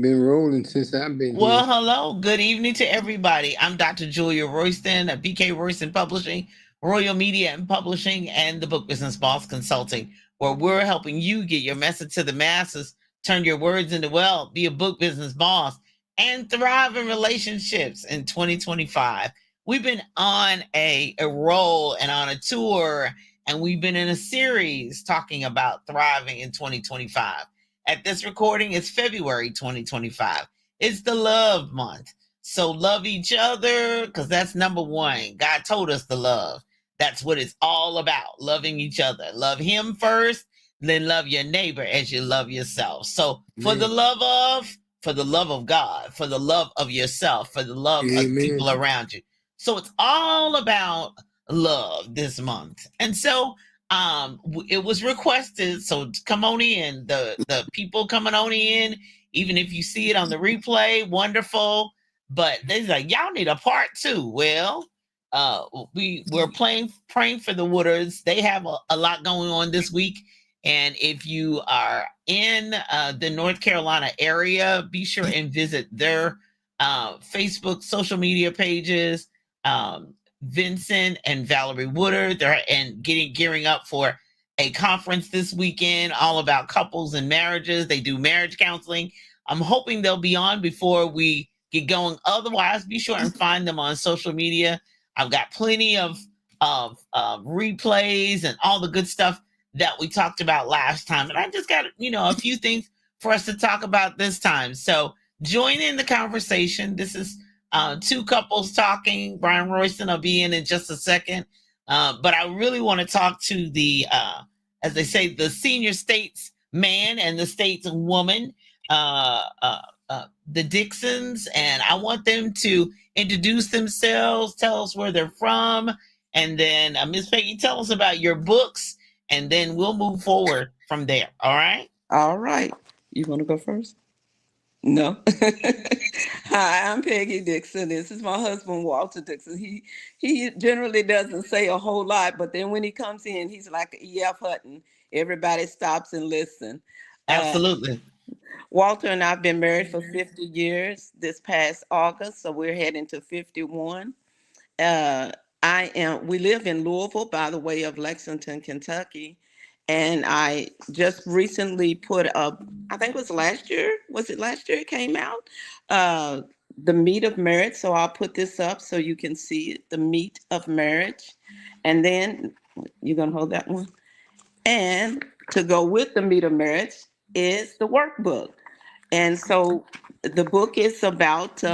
Been rolling since I've been here. Well, hello. Good evening to everybody. I'm Dr. Julia Royston of BK Royston Publishing, Royal Media and Publishing, and the Book Business Boss Consulting, where we're helping you get your message to the masses, turn your words into wealth, be a book business boss, and thrive in relationships in 2025. We've been on a roll and on a tour, and we've been in a series talking about thriving in 2025. At this recording, it's February 2025. It's the love month. So love each other because that's number one. God told us to love. That's what it's all about. Loving each other. Love him first, then love your neighbor as you love yourself. So Man. for the love of God, for the love of yourself, for the love of the people Amen. around you. So it's all about love this month. And so it was requested, so come on in. The people coming on in, even if you see it on the replay, wonderful. But they're like, y'all need a part two. Well, we're praying for the Woodards. They have a lot going on this week. And if you are in the North Carolina area, be sure and visit their Facebook social media pages. Vincent and Valerie Woodard, they're gearing up for a conference this weekend all about couples and marriages. They do marriage counseling. I'm hoping they'll be on before we get going. Otherwise, be sure and find them on social media. I've got plenty of replays and all the good stuff that we talked about last time. And I just got, a few things for us to talk about this time. So join in the conversation. This is two couples talking. Brian Royston will be in just a second. But I really want to talk to as they say, the senior states man and the states woman, the Dixons. And I want them to introduce themselves, tell us where they're from. And then Miss Peggy, tell us about your books. And then we'll move forward from there. All right? All right. You want to go first? No. Hi, I'm Peggy Dixon. This is my husband, Walter Dixon. He generally doesn't say a whole lot, but then when he comes in, he's like E.F. Hutton. Everybody stops and listen. Uh, Absolutely. Walter and I've been married for 50 years this past August, so we're heading to 51. Uh, we live in Louisville by the way of Lexington, Kentucky. And I just recently put up, I think it was last year. Was it last year it came out? Uh, the Meat of Marriage. So I'll put this up so you can see it. The Meat of Marriage. And then you're going to hold that one. And to go with the Meat of Marriage is the workbook. And so the book is about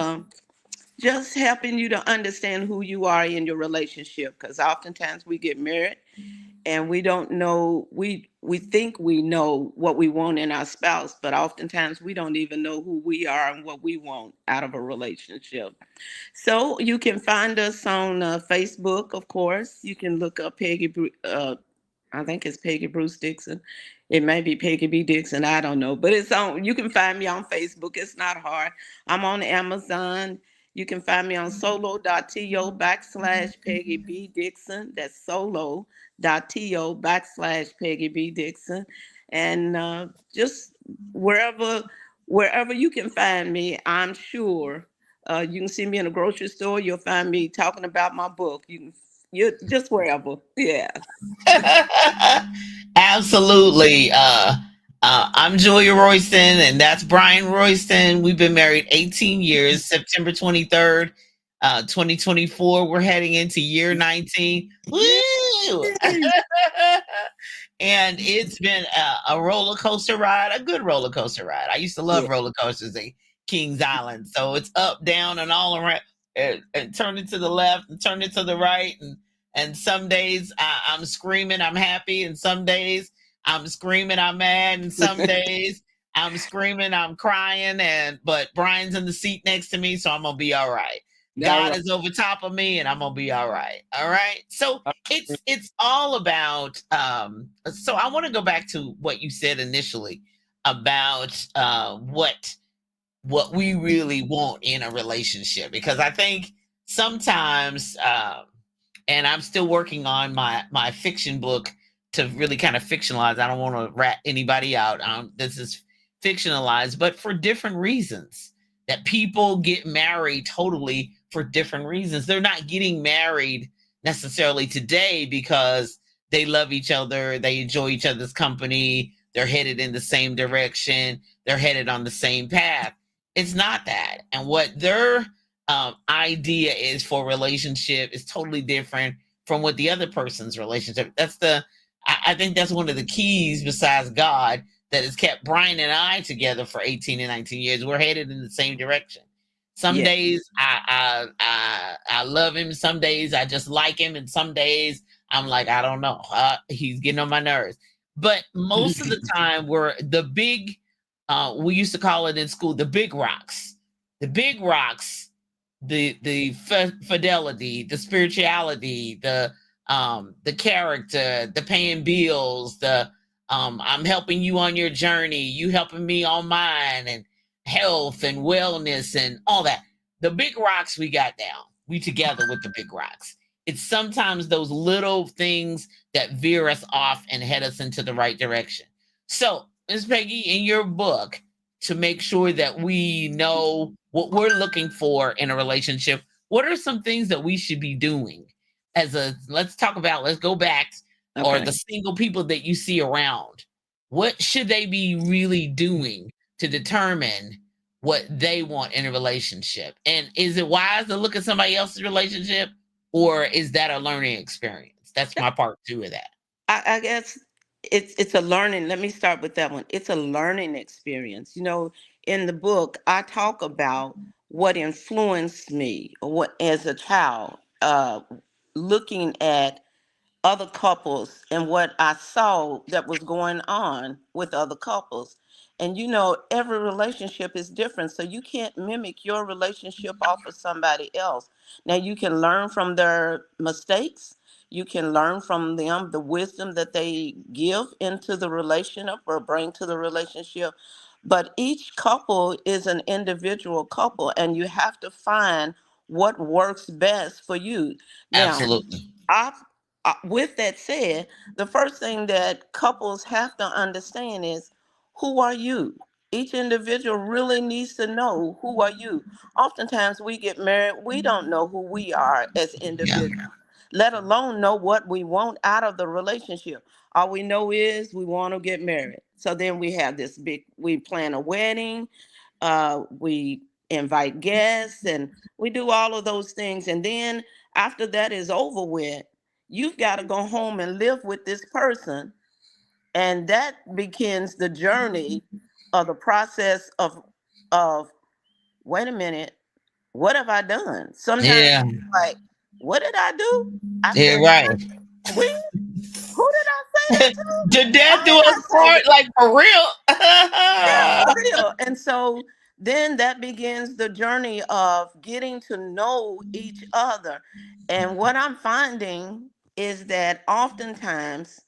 just helping you to understand who you are in your relationship, because oftentimes we get married and we don't know, we think we know what we want in our spouse, but oftentimes we don't even know who we are and what we want out of a relationship. So you can find us on Facebook, of course. You can look up I think it's Peggy Bruce Dixon. It may be Peggy B. Dixon. I don't know. But it's on, you can find me on Facebook. It's not hard. I'm on Amazon. You can find me on solo.to Peggy B. Dixon. That's solo.to Peggy B. Dixon. And just wherever wherever you can find me, I'm sure you can see me in a grocery store. You'll find me talking about my book. You just wherever. Yeah. Absolutely. I'm Julia Royston, and that's Brian Royston. We've been married 18 years, September 23rd, 2024. We're heading into year 19. Yeah. Woo! And it's been a roller coaster ride, a good roller coaster ride. I used to love Yeah. roller coasters in Kings Island. So it's up, down, and all around, and turn it to the left and turn it to the right. And some days I'm screaming, I'm happy. And some days I'm screaming, I'm mad. And some days I'm screaming, I'm crying. But Brian's in the seat next to me, so I'm gonna be all right. All God right. is over top of me, and I'm gonna be all right. All right. So it's all about. So I want to go back to what you said initially about what we really want in a relationship, because I think sometimes and I'm still working on my fiction book to really kind of fictionalize. I don't want to rat anybody out. This is fictionalized, but for different reasons. That people get married totally for different reasons. They're not getting married necessarily today because they love each other, they enjoy each other's company, they're headed in the same direction, they're headed on the same path. It's not that. And what their idea is for relationship is totally different from what the other person's relationship. I think that's one of the keys besides God that has kept Brian and I together for 18 and 19 years. We're headed in the same direction. Some Yeah. days I love him. Some days I just like him. And some days I'm like, I don't know. He's getting on my nerves. But most of the time we're the big, we used to call it in school, the big rocks. The big rocks, the fidelity, the spirituality, the character, the paying bills, the I'm helping you on your journey, you helping me on mine, and health and wellness and all that. The big rocks we got down. We together with the big rocks. It's sometimes those little things that veer us off and head us into the right direction. So, Ms. Peggy, in your book, to make sure that we know what we're looking for in a relationship, what are some things that we should be doing? Let's go back, or the single people that you see around. What should they be really doing to determine what they want in a relationship? And is it wise to look at somebody else's relationship, or is that a learning experience? That's my part 2 of that. I guess it's a learning. Let me start with that one. It's a learning experience. In the book, I talk about what influenced me, what as a child, looking at other couples and what I saw that was going on with other couples. And every relationship is different. So you can't mimic your relationship off of somebody else. Now you can learn from their mistakes. You can learn from them the wisdom that they give into the relationship or bring to the relationship. But each couple is an individual couple, and you have to find what works best for you. Now, Absolutely. with that said, the first thing that couples have to understand is, who are you? Each individual really needs to know, who are you? Oftentimes we get married, we don't know who we are as individuals, let alone know what we want out of the relationship. All we know is we want to get married. So then we have we plan a wedding, we invite guests, and we do all of those things. And then after that is over with, you've got to go home and live with this person. And that begins the journey of the process of wait a minute, what have I done? Sometimes it's like, what did I do? I said, right. Who did I say that to? Did death do us part? Like, for real? Yeah, for real. And so then that begins the journey of getting to know each other. And what I'm finding is that oftentimes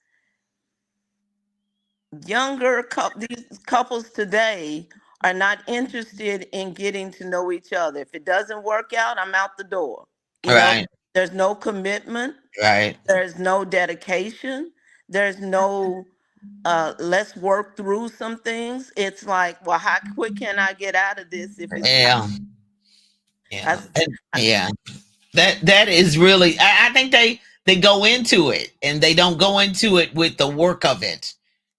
these couples today are not interested in getting to know each other. If it doesn't work out, I'm out the door. There's no commitment. Right. There's no dedication. There's no let's work through some things. It's like, well, how quick can I get out of this if it's That is really, I think they go into it, and they don't go into it with the work of it.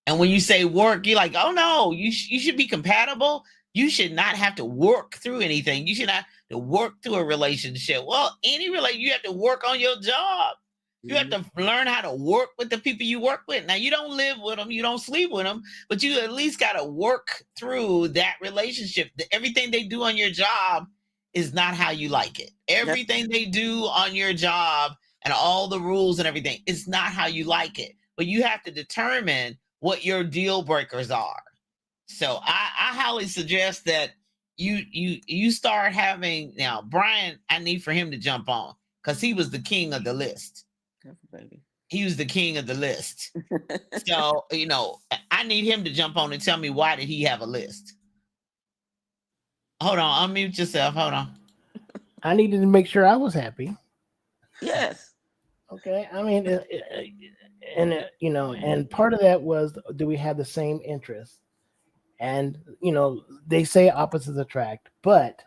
And when you say work, you're like, oh no, you should be compatible. You should not have to work through anything. You should not have to work through a relationship. Well, you have to work on your job. You have to learn how to work with the people you work with. Now, you don't live with them, you don't sleep with them, but you at least got to work through that relationship. Everything they do on your job is not how you like it. Everything they do on your job and all the rules and everything is not how you like it. But you have to determine what your deal breakers are. So I highly suggest that you start having, now Brian, I need for him to jump on, because he was the king of the list. He was the king of the list. So, I need him to jump on and tell me, why did he have a list? Hold on, unmute yourself. Hold on. I needed to make sure I was happy. Yes. Okay. I mean, and part of that was, do we have the same interests? And they say opposites attract, but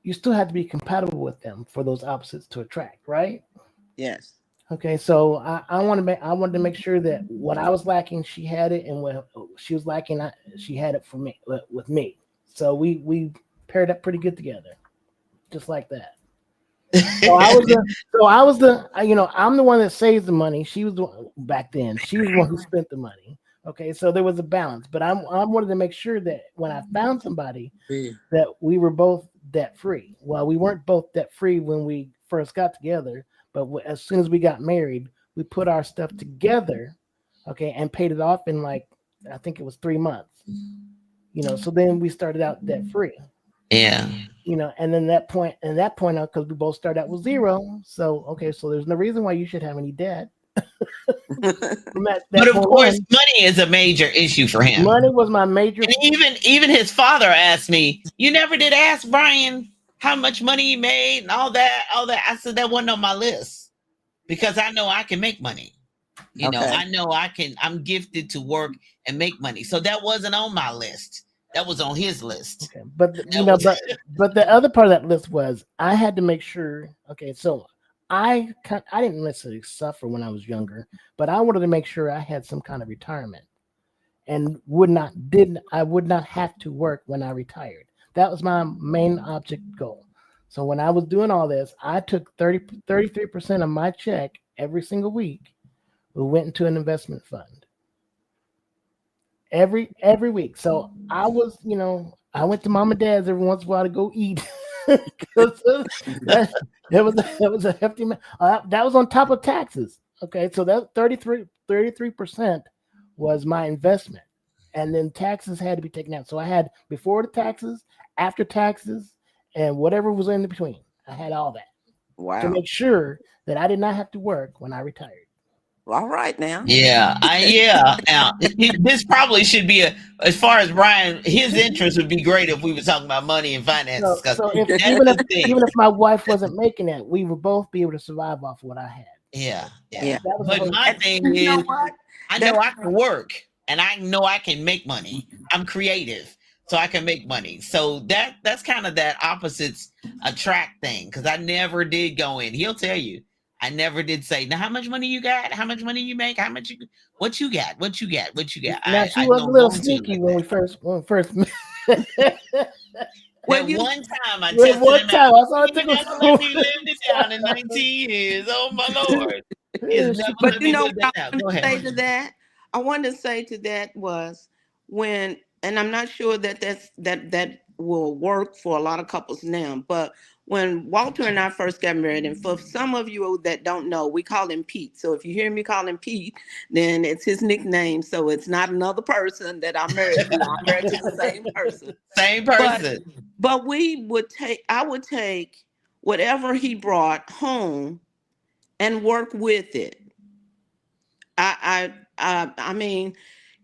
you still have to be compatible with them for those opposites to attract, right? Yes. Okay, so I wanted to make sure that what I was lacking, she had it, and what she was lacking, she had it for me with me. So we paired up pretty good together, just like that. So I'm the one that saves the money. She was back then. She was the one who spent the money. Okay, so there was a balance, but I wanted to make sure that when I found somebody, that we were both debt free. Well, we weren't both debt free when we first got together, but as soon as we got married, we put our stuff together, okay, and paid it off in I think it was 3 months. So then we started out debt free. Yeah. And then that point out, because we both started out with zero. So so there's no reason why you should have any debt. But of course, money is a major issue for him. Money was my major. And even his father asked me, "You never did ask Brian how much money he made and all that." I said that wasn't on my list because I know I can make money. I know I'm gifted to work and make money. So that wasn't on my list. That was on his list. Okay. But but the other part of that list was I had to make sure. Okay, so I didn't necessarily suffer when I was younger, but I wanted to make sure I had some kind of retirement, and would not have to work when I retired. That was my main object goal. So when I was doing all this, I took 33% of my check every single week. We went into an investment fund every week. So I was, I went to mom and dad's every once in a while to go eat. that was a hefty. That was on top of taxes. Okay, so that 33% was my investment, and then taxes had to be taken out. So I had before the taxes, after taxes, and whatever was in between. I had all that. Wow. To make sure that I did not have to work when I retired. All right now. Yeah. Now, this probably should be as far as Brian, his interest would be great if we were talking about money and finances. So even if my wife wasn't making it, we would both be able to survive off what I had. Yeah. But my thing is, I know I can work and I know I can make money. I'm creative, so I can make money. So that's kind of that opposites attract thing, because I never did go in. He'll tell you. I never did say, now how much money you got? How much money you make? What you got? What you got? Now she was a little sneaky when we first met. One time I tested him out. I saw it. He never let me live it down in 19 years. Oh my Lord. But I wanted to say to that was when, and I'm not sure that will work for a lot of couples now, but when Walter and I first got married, and for some of you that don't know, we call him Pete. So if you hear me call him Pete, then it's his nickname. So it's not another person that I'm married to. I'm married to the same person. Same person. But I would take whatever he brought home and work with it. I mean,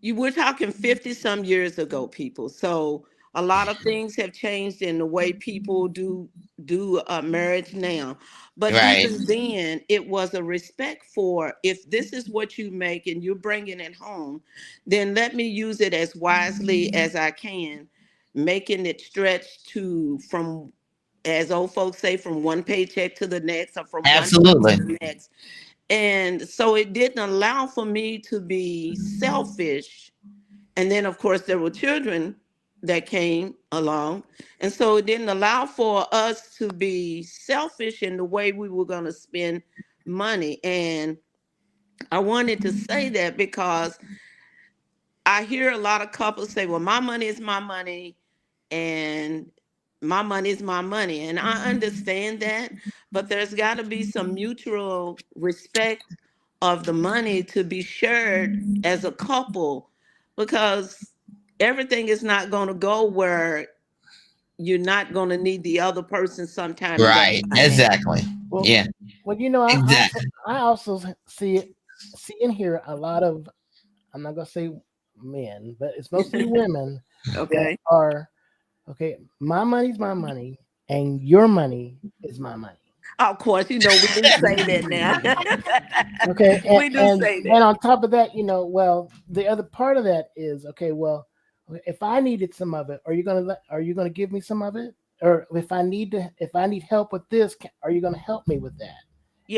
we're talking 50 some years ago, people. So a lot of things have changed in the way people do marriage now. But even then, it was a respect for, if this is what you make and you're bringing it home, then let me use it as wisely as I can, making it stretch from, as old folks say, from one paycheck to the next, or from one to the next. And so it didn't allow for me to be selfish. And then, of course, there were children that came along. And so it didn't allow for us to be selfish in the way we were going to spend money. And I wanted to say that because I hear a lot of couples say, well, my money is my money and my money is my money. And I understand that, but there's got to be some mutual respect of the money to be shared as a couple, because everything is not going to go where you're not going to need the other person sometime. Right. Exactly. Well, yeah. Well, I also see in here a lot of, I'm not going to say men, but it's mostly women. Okay. That are, okay, my money's my money and your money is my money. Of course, you know we do say that now. Okay, We do say and that. on top of that, well, the other part of that is okay. Well, if I needed some of it, are you gonna give me some of it? Or if I need help with this, are you gonna help me with that?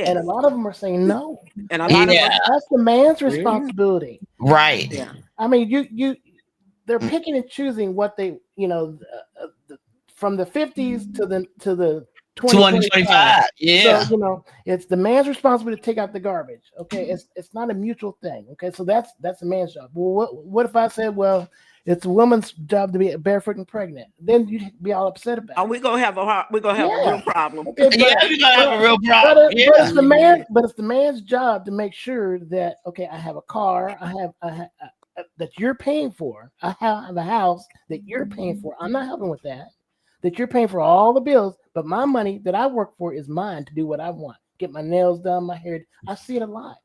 And a Yes, lot of them are saying no. and a lot of us, Yeah, That's the man's Really? responsibility. right. yeah. I mean, they're picking and choosing what they, from the 50s to the 2025. 2025. So, Yeah. it's the man's responsibility to take out the garbage. Okay, it's not a mutual thing. Okay, so that's a man's job. Well, what if I said, well, it's a woman's job to be barefoot and pregnant? Then you'd be all upset about Are it. we gonna have we're gonna have a Yeah. real problem? Okay, Yeah, you're gonna have a real but, problem. but it's Yeah. the man, but it's the man's job to make sure that okay, I have a car, that you're paying for. I have a house that you're paying for. I'm not helping with that. That you're paying for all the bills, but my money that I work for is mine to do what I want. Get my nails done, my hair. I see it a lot.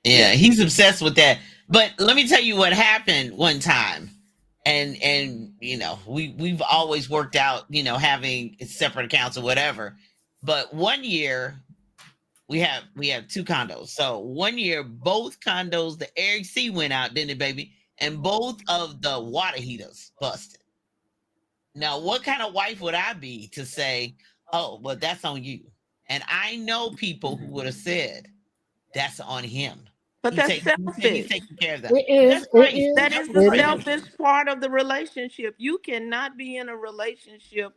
Yeah, he's obsessed with that. But let me tell you what happened one time. And we've always worked out, having separate accounts or whatever. But one year we have two condos. So one year both condos, the AC went out, didn't it, baby? And both of the water heaters busted. Now, what kind of wife would I be to say, "Oh, well, that's on you"? And I know people who would have said, "That's on him. But that's He's selfish. taking care of that." It is. That's It crazy. is. That That's is the It crazy. is. selfish part of the relationship. You cannot be in a relationship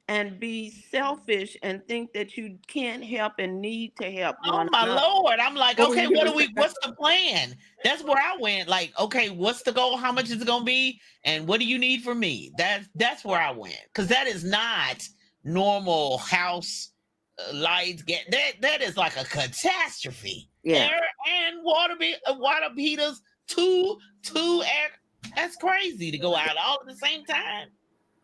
and be selfish and think that you can't help and need to help Oh one my another. lord! I'm like, But when okay, you what's the plan? That's where I went. Like, okay, what's the goal? How much is it gonna be? And what do you need from me? That's where I went, because that is not normal house lights. That is like a catastrophe. yeah, Air and water heaters, two air. That's crazy to go out all at the same time.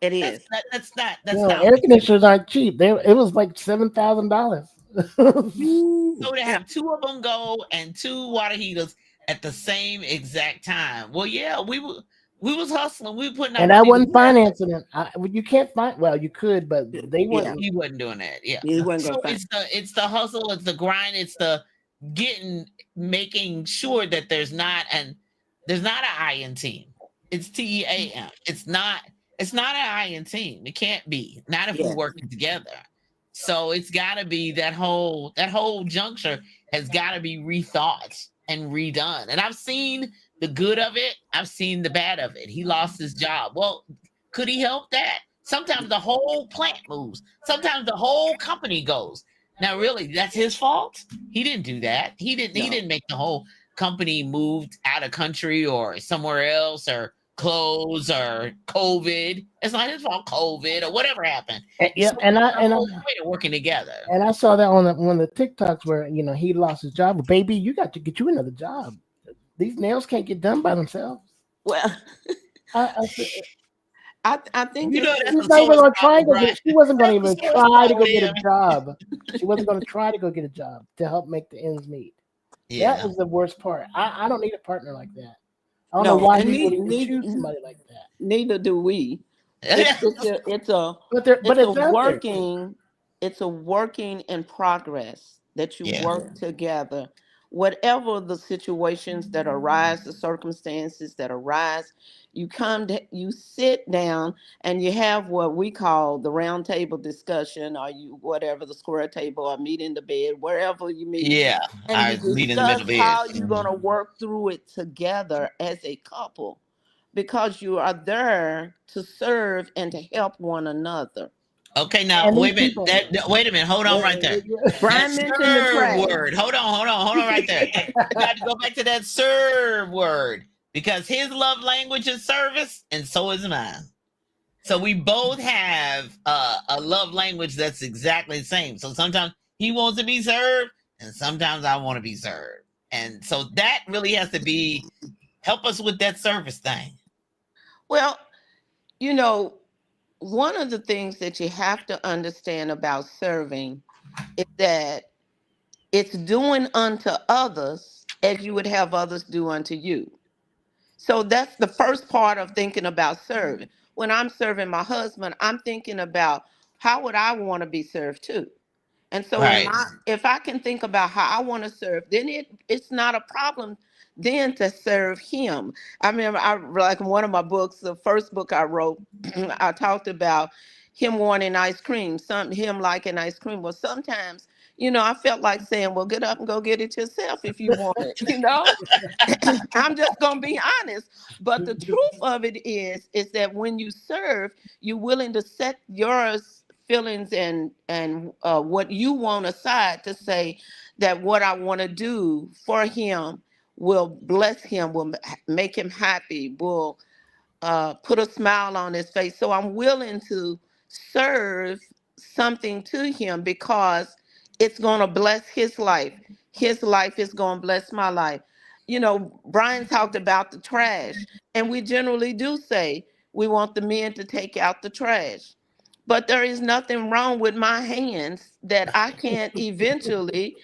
it That's is. not, that's not that's not Air conditioners aren't cheap. It was like $7,000. so to Yeah. have two of them go and two water heaters at the same exact time. Well, yeah, we was hustling. We were putting our And I money wasn't together. financing it. You can't find. Well, you could, but they Yeah. wouldn't. He wasn't doing that. Yeah. You weren't So gonna find. it's the hustle, it's the grind, it's the making sure that there's not an I in team. It's TEAM. It's not an I in team. It can't be. Not if we're Yeah. working together. So it's got to be that whole juncture has got to be rethought and redone. And I've seen the good of it. I've seen the bad of it. He lost his job. Well, could he help that? Sometimes the whole plant moves. Sometimes the whole company goes. Now, really, that's his fault. He didn't do that. He didn't. He No. didn't make the whole company moved out of country or somewhere else or close or COVID. It's not his fault. COVID or whatever happened. Yeah, So and the I whole point of working together. and I saw that on one of the TikToks where he lost his job. Baby, you got to get you another job. These nails can't get done by themselves. Well, I said, I think You know it's that's she's a not even sore going to try spot, to go right? get. She wasn't going to That's even a sore try to spot go with get a him. job. She wasn't going to try to go get a job to help make the ends meet. That Yeah. was the worst part. I don't need a partner like that. I don't know no, why and he would even choose somebody like that. neither do we. It's a But it's it's a out there. working it's a working in progress that you Yeah. work together, whatever the situations that arise, the circumstances that arise. You sit down and you have what we call the round table discussion, or you whatever, the square table, or meet in the bed, wherever you meet, Yeah. and I you meet in the discuss middle bed. how you're going to work through it together as a couple, because you are there to serve and to help one another. Okay, now And wait a these minute. people. Wait a minute. Hold on right there. That Brian mentioned the serve trash. word. Hold on right there. I got to go back to that serve word, because his love language is service, and so is mine. So we both have a love language that's exactly the same. So sometimes he wants to be served, and sometimes I want to be served. And so that really has to be help us with that service thing. Well, you know, one of the things that you have to understand about serving is that it's doing unto others as you would have others do unto you. So that's the first part of thinking about serving. When I'm serving my husband, I'm thinking about how would I want to be served too. And so Right. if I can think about how I want to serve, then it's not a problem then to serve him. I remember like in one of my books, the first book I wrote, I talked about him wanting ice cream, him liking ice cream. Well, sometimes, I felt like saying, well, get up and go get it yourself if you want it. I'm just gonna be honest. But the truth of it is that when you serve, you're willing to set your feelings and what you want aside to say that what I want to do for him will bless him, will make him happy, will put a smile on his face. So I'm willing to serve something to him because it's going to bless his life. His life is going to bless my life. Brian talked about the trash, and we generally do say we want the men to take out the trash. But there is nothing wrong with my hands that I can't eventually,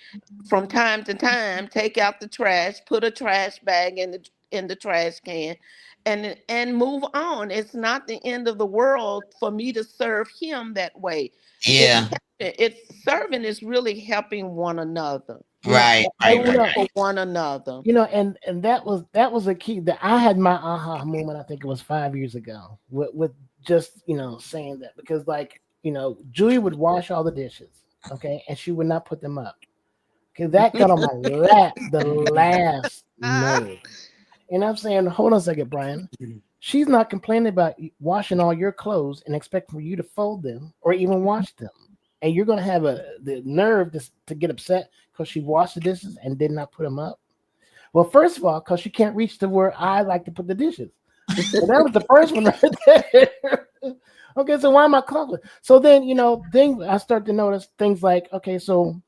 from time to time, take out the trash, put a trash bag in the trash can, and move on. It's not the end of the world for me to serve him that way. Yeah. It's serving is really helping one another. Right. For one another. And that was a key that I had my aha moment. I think it was 5 years ago with just saying that, because Julie would wash all the dishes, okay, and she would not put them up. Okay, that got on my the last nerve. And I'm saying, hold on a second, Brian. She's not complaining about washing all your clothes and expecting for you to fold them or even wash them. And you're going to have the nerve to get upset because she washed the dishes and did not put them up. Well, first of all, because she can't reach to where I like to put the dishes. So that was the first one right there. Okay, so why am I calling? So then, then I start to notice things like, okay, so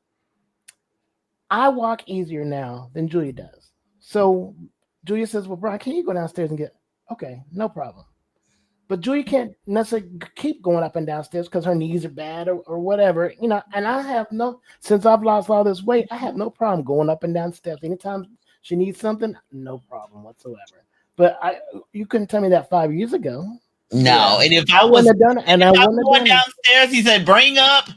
I walk easier now than Julia does. So Julia says, well, Brian, can you go downstairs and get, okay, no problem. But Julia can't necessarily keep going up and downstairs because her knees are bad or whatever, and I have since I've lost all this weight, I have no problem going up and down steps. Anytime she needs something, no problem whatsoever. But you couldn't tell me that 5 years ago. No, and if I wouldn't have done it, and I wouldn't have done downstairs, he said, "Bring up."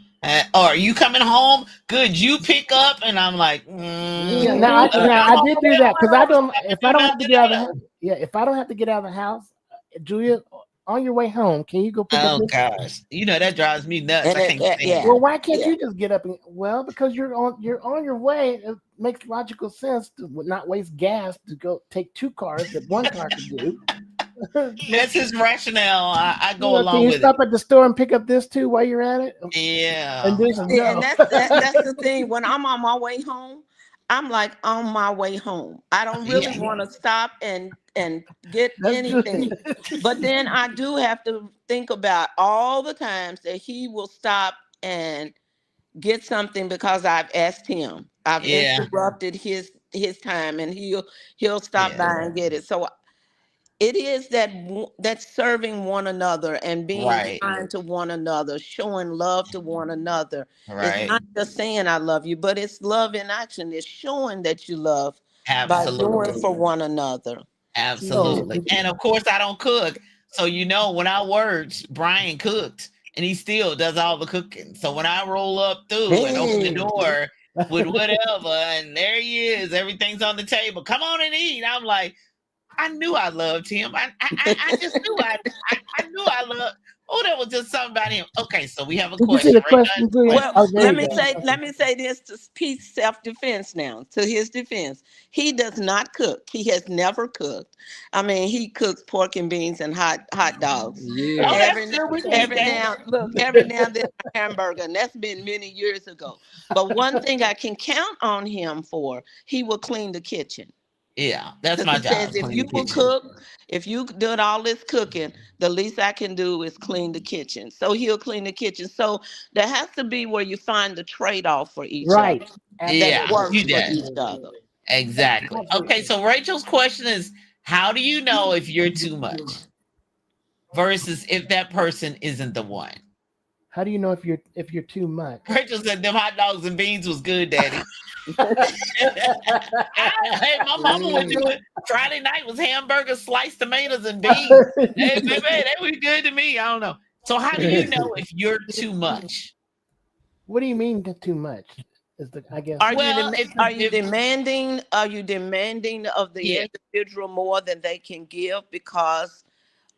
Or are you coming home? Good, you pick up, and I'm like, yeah. Now I did do that because I don't. If I don't have to get out of the house, if I don't have to get out of the house, Julia, on your way home, can you go pick up? Oh gosh, that drives me nuts. I can't stand it. Well, why can't you just get up? Well, because you're on your way. It makes logical sense to not waste gas to go take two cars that one car can do. That's his rationale. I go along can you with stop it. at the store and pick up this too while you're at it? Yeah. And that's the thing. When I'm on my way home, I'm like on my way home. I don't really want to stop and get anything. But then I do have to think about all the times that he will stop and get something because I've asked him. I've interrupted his time, and he'll stop by and get it. So it is that serving one another and being kind to one another, showing love to one another. Right. It's not just saying I love you, but it's love in action. It's showing that you love by doing for one another. Absolutely. And of course, I don't cook. So, when I worked, Brian cooked, and he still does all the cooking. So when I roll up through and open the door with whatever, and there he is, everything's on the table. Come on and eat. I'm like, I knew I loved him. I just knew I knew I loved. Oh, that was just something about him. Okay, so we have a question. You see the question? Well, let me say this to Pete's self-defense now. To his defense, he does not cook. He has never cooked. I mean, he cooks pork and beans and hot dogs. Yeah. Every now and then a hamburger, and that's been many years ago. But one thing I can count on him for, he will clean the kitchen. Yeah, that's my job. Says if you will cook, if you did all this cooking, the least I can do is clean the kitchen. So he'll clean the kitchen. So there has to be where you find the trade-off for each other. Yeah, works for each other. Exactly. Okay, so Rachel's question is, how do you know if you're too much versus if that person isn't the one? How do you know if you're too much? Rachel said them hot dogs and beans was good, Daddy. Hey, my mama would do it. Friday night was hamburgers, sliced tomatoes, and beans. Hey, baby, they were good to me. I don't know. So how do you know if you're too much? What do you mean too much? Is the I guess. Are Well, you demanding? Are you demanding of the yeah, individual more than they can give because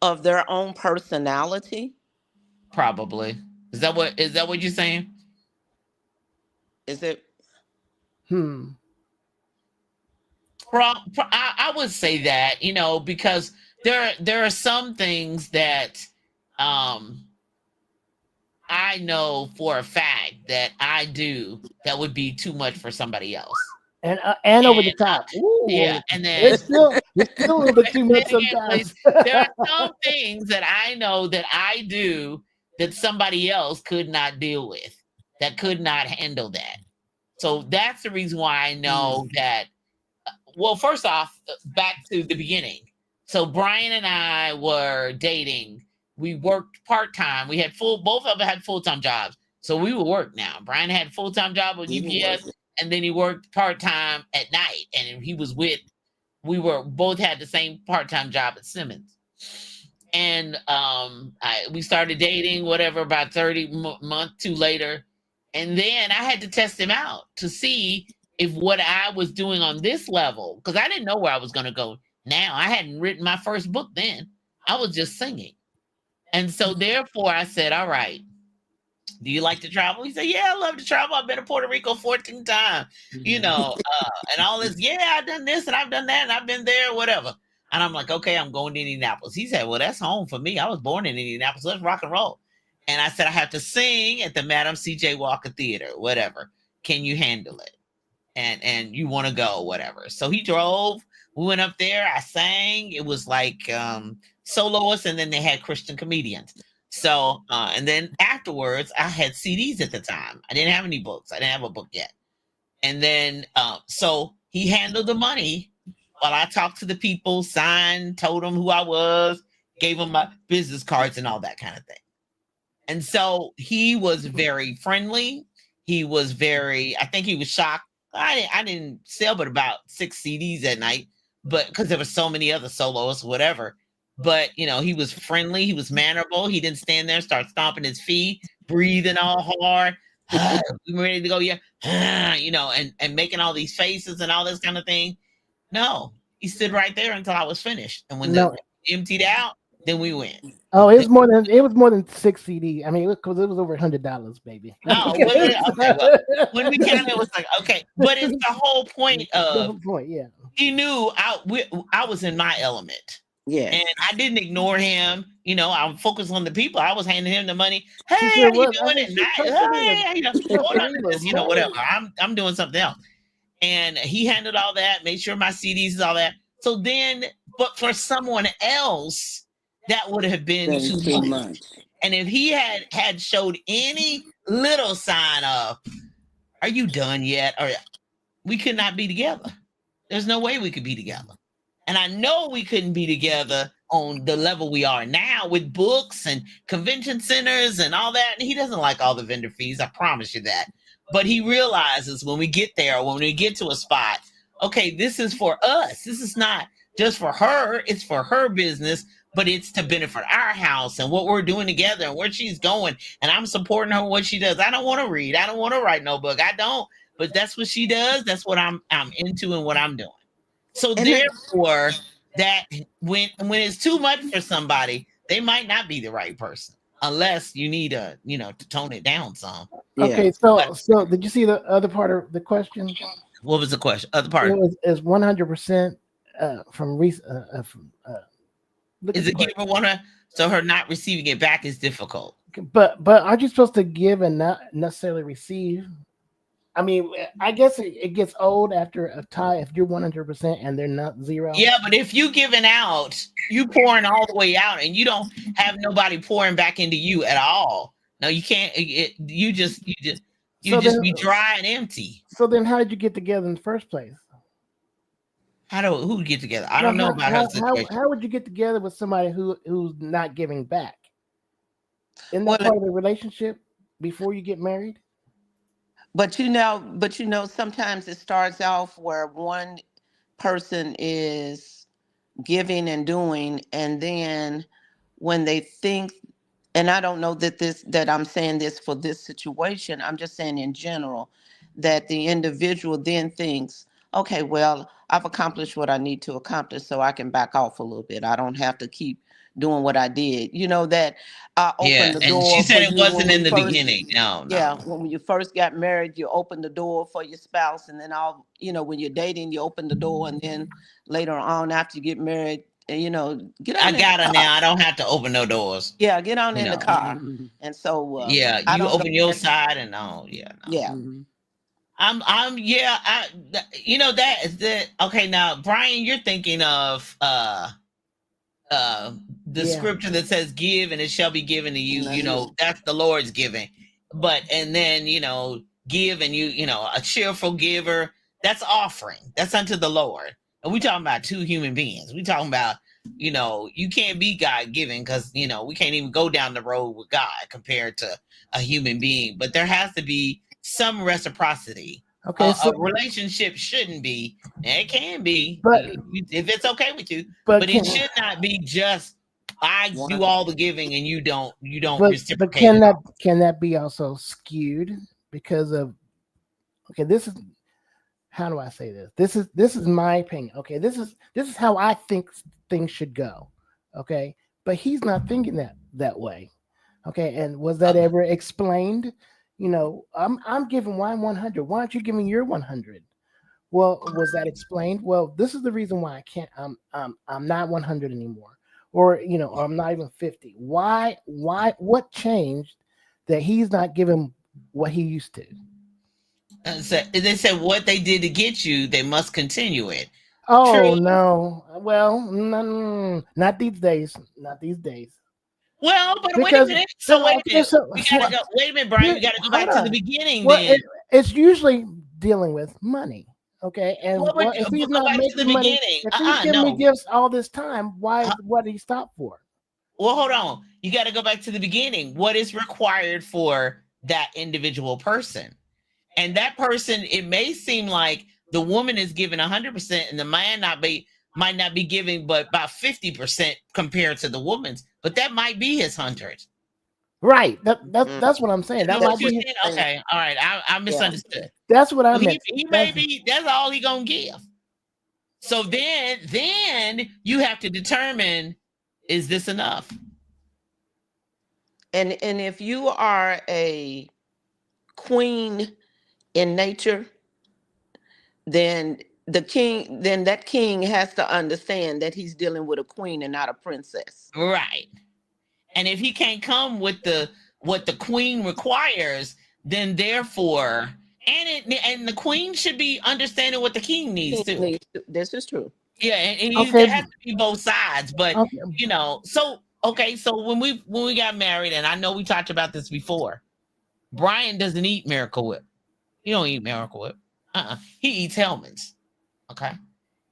of their own personality? probably. Is that what you're saying? Is it? Hmm. I would say that, because there are some things that um I know for a fact that I do that would be too much for somebody else. And over the And top. Ooh, yeah, and then it's still a little bit too say much it again, please. sometimes. There are some things that I know that I do that somebody else could not deal with, that could not handle that. So that's the reason why I know that. Well, first off, back to the beginning. So Brian and I were dating. We worked part time. We had both of us had full time jobs. So we would work now. Brian had a full time job with UPS, and then he worked part time at night. And we were both had the same part time job at Simmons. And we started dating, whatever, about 30 month two later. And then I had to test him out to see if what I was doing on this level, because I didn't know where I was going to go. Now I hadn't written my first book then. I was just singing. And so therefore I said, all right, do you like to travel? He said, yeah, I love to travel. I've been to Puerto Rico 14 times, and all this. Yeah, I've done this and I've done that and I've been there, whatever. And I'm like, okay, I'm going to Indianapolis. He said, well, that's home for me. I was born in Indianapolis. Let's rock and roll. And I said, I have to sing at the Madam C.J. Walker Theater, whatever. Can you handle it? And you want to go, whatever. So he drove. We went up there. I sang. It was like soloists, and then they had Christian comedians. So, and then afterwards, I had CDs at the time. I didn't have any books. I didn't have a book yet. And then, so he handled the money while I talked to the people, signed, told them who I was, gave them my business cards and all that kind of thing. And so he was very friendly. He was I think he was shocked. I didn't sell but about 6 CDs that night, but because there were so many other soloists, whatever. But, he was friendly. He was mannerable. He didn't stand there and start stomping his feet, breathing all hard. We ready to go, yeah. And making all these faces and all this kind of thing. No, he stood right there until I was finished. And when they emptied out, then we went. Oh, it was more than 6 CD. I mean, because it was over $100, baby. Oh, okay. Well, when we counted, it was like, okay, but it's the whole point of yeah. He knew I was in my element. Yeah. And I didn't ignore him. I'm focused on the people. I was handing him the money. Hey, how you doing? Hold on to this, whatever. I'm doing something else. And he handled all that, made sure my CDs and all that. So then, but for someone else, that would have been too much. And if he had showed any little sign of, are you done yet? Or we could not be together. There's no way we could be together. And I know we couldn't be together on the level we are now with books and convention centers and all that. And he doesn't like all the vendor fees. I promise you that. But he realizes when we get there, when we get to a spot, okay, this is for us. This is not just for her. It's for her business, but it's to benefit our house and what we're doing together and where she's going. And I'm supporting her, what she does. I don't want to read. I don't want to write no book. I don't. But that's what she does. That's what I'm into and what I'm doing. So therefore, that when it's too much for somebody, they might not be the right person unless you need to tone it down some. Okay, so did you see the other part of the question? What was the question? Other part is 100% from is it give her 100? So her not receiving it back is difficult. But aren't you supposed to give and not necessarily receive? I mean, I guess it gets old after a tie if you're 100% and they're not 0. Yeah, but if you giving out, you pouring all the way out, and you don't have nobody pouring back into you at all. No, you can't. You just be dry and empty. So then, how did you get together in the first place? Who get together? I don't know about her situation. How would you get together with somebody who's not giving back? Isn't that part of the relationship before you get married? But sometimes it starts off where one person is giving and doing, and then when they think and I don't know that I'm saying this for this situation. I'm just saying in general that the individual then thinks, okay, well, I've accomplished what I need to accomplish, so I can back off a little bit. I don't have to keep doing what I did. That I Yeah, opened the and she door for said it you wasn't when in we the first, beginning. No, yeah, no. when you first got married, you opened the door for your spouse, and then when you're dating, you open the door, and then later on after you get married, get I on in got her the car. now. I don't have to open no doors. Yeah, get on You in the know. car. And so Yeah, I you don't know open your that. side and all. Yeah, no. Yeah. Yeah, you know that is the okay. Now, Brian, you're thinking of the Yeah. scripture that says give and it shall be given to you. Mhm. That's the Lord's giving. But and then give and a cheerful giver, that's offering, that's unto the Lord. And we talking about two human beings. We talking about you can't be God given because we can't even go down the road with God compared to a human being. But there has to be some reciprocity. Okay, so A relationship shouldn't be, and it can be But- if it's okay with you, but but it should not be just I do all the giving and you don't but reciprocate. can that be also skewed because of this is, how do I say this? This is my opinion. Okay, this is how I think things should go. Okay, but he's not thinking that way. Okay, and was that ever explained? I'm giving mine 100. Why aren't you giving your 100? Well, was that explained? Well, this is the reason why I can't. I'm not 100 anymore, or or I'm not even 50. Why? What changed that he's not giving what he used to? So they said what they did to get you, they must continue it. Oh True. no! Well, not these days. Not these days. Well, but wait Because a minute. So wait a minute. We so- gotta go. Wait a minute, Brian. We gotta go back hold to the on. beginning Well, then. it's usually dealing with money. Okay, and Well, but if he's go not back to the making money, beginning. if he's giving me No. gifts all this time, what did he stop for? Well, hold on. You got to go back to the beginning. What is required for that individual person? And that person, it may seem like the woman is giving 100% and the man might not be giving but about 50% compared to the woman's, but that might be his 100. Right. That's what I'm saying. That might be. Okay. All right. I misunderstood. That's what I meant. He may be. That's all he gonna give. So then you have to determine, is this enough? And if you are a queen in nature, then that king has to understand that he's dealing with a queen and not a princess. Right. And if he can't come with what the queen requires, then therefore, and the queen should be understanding what the king needs too. This is true. Yeah, and there has to be both sides. But so when we got married, and I know we talked about this before, Brian doesn't eat Miracle Whip. He don't eat Miracle Whip. He eats Hellmann's. Okay.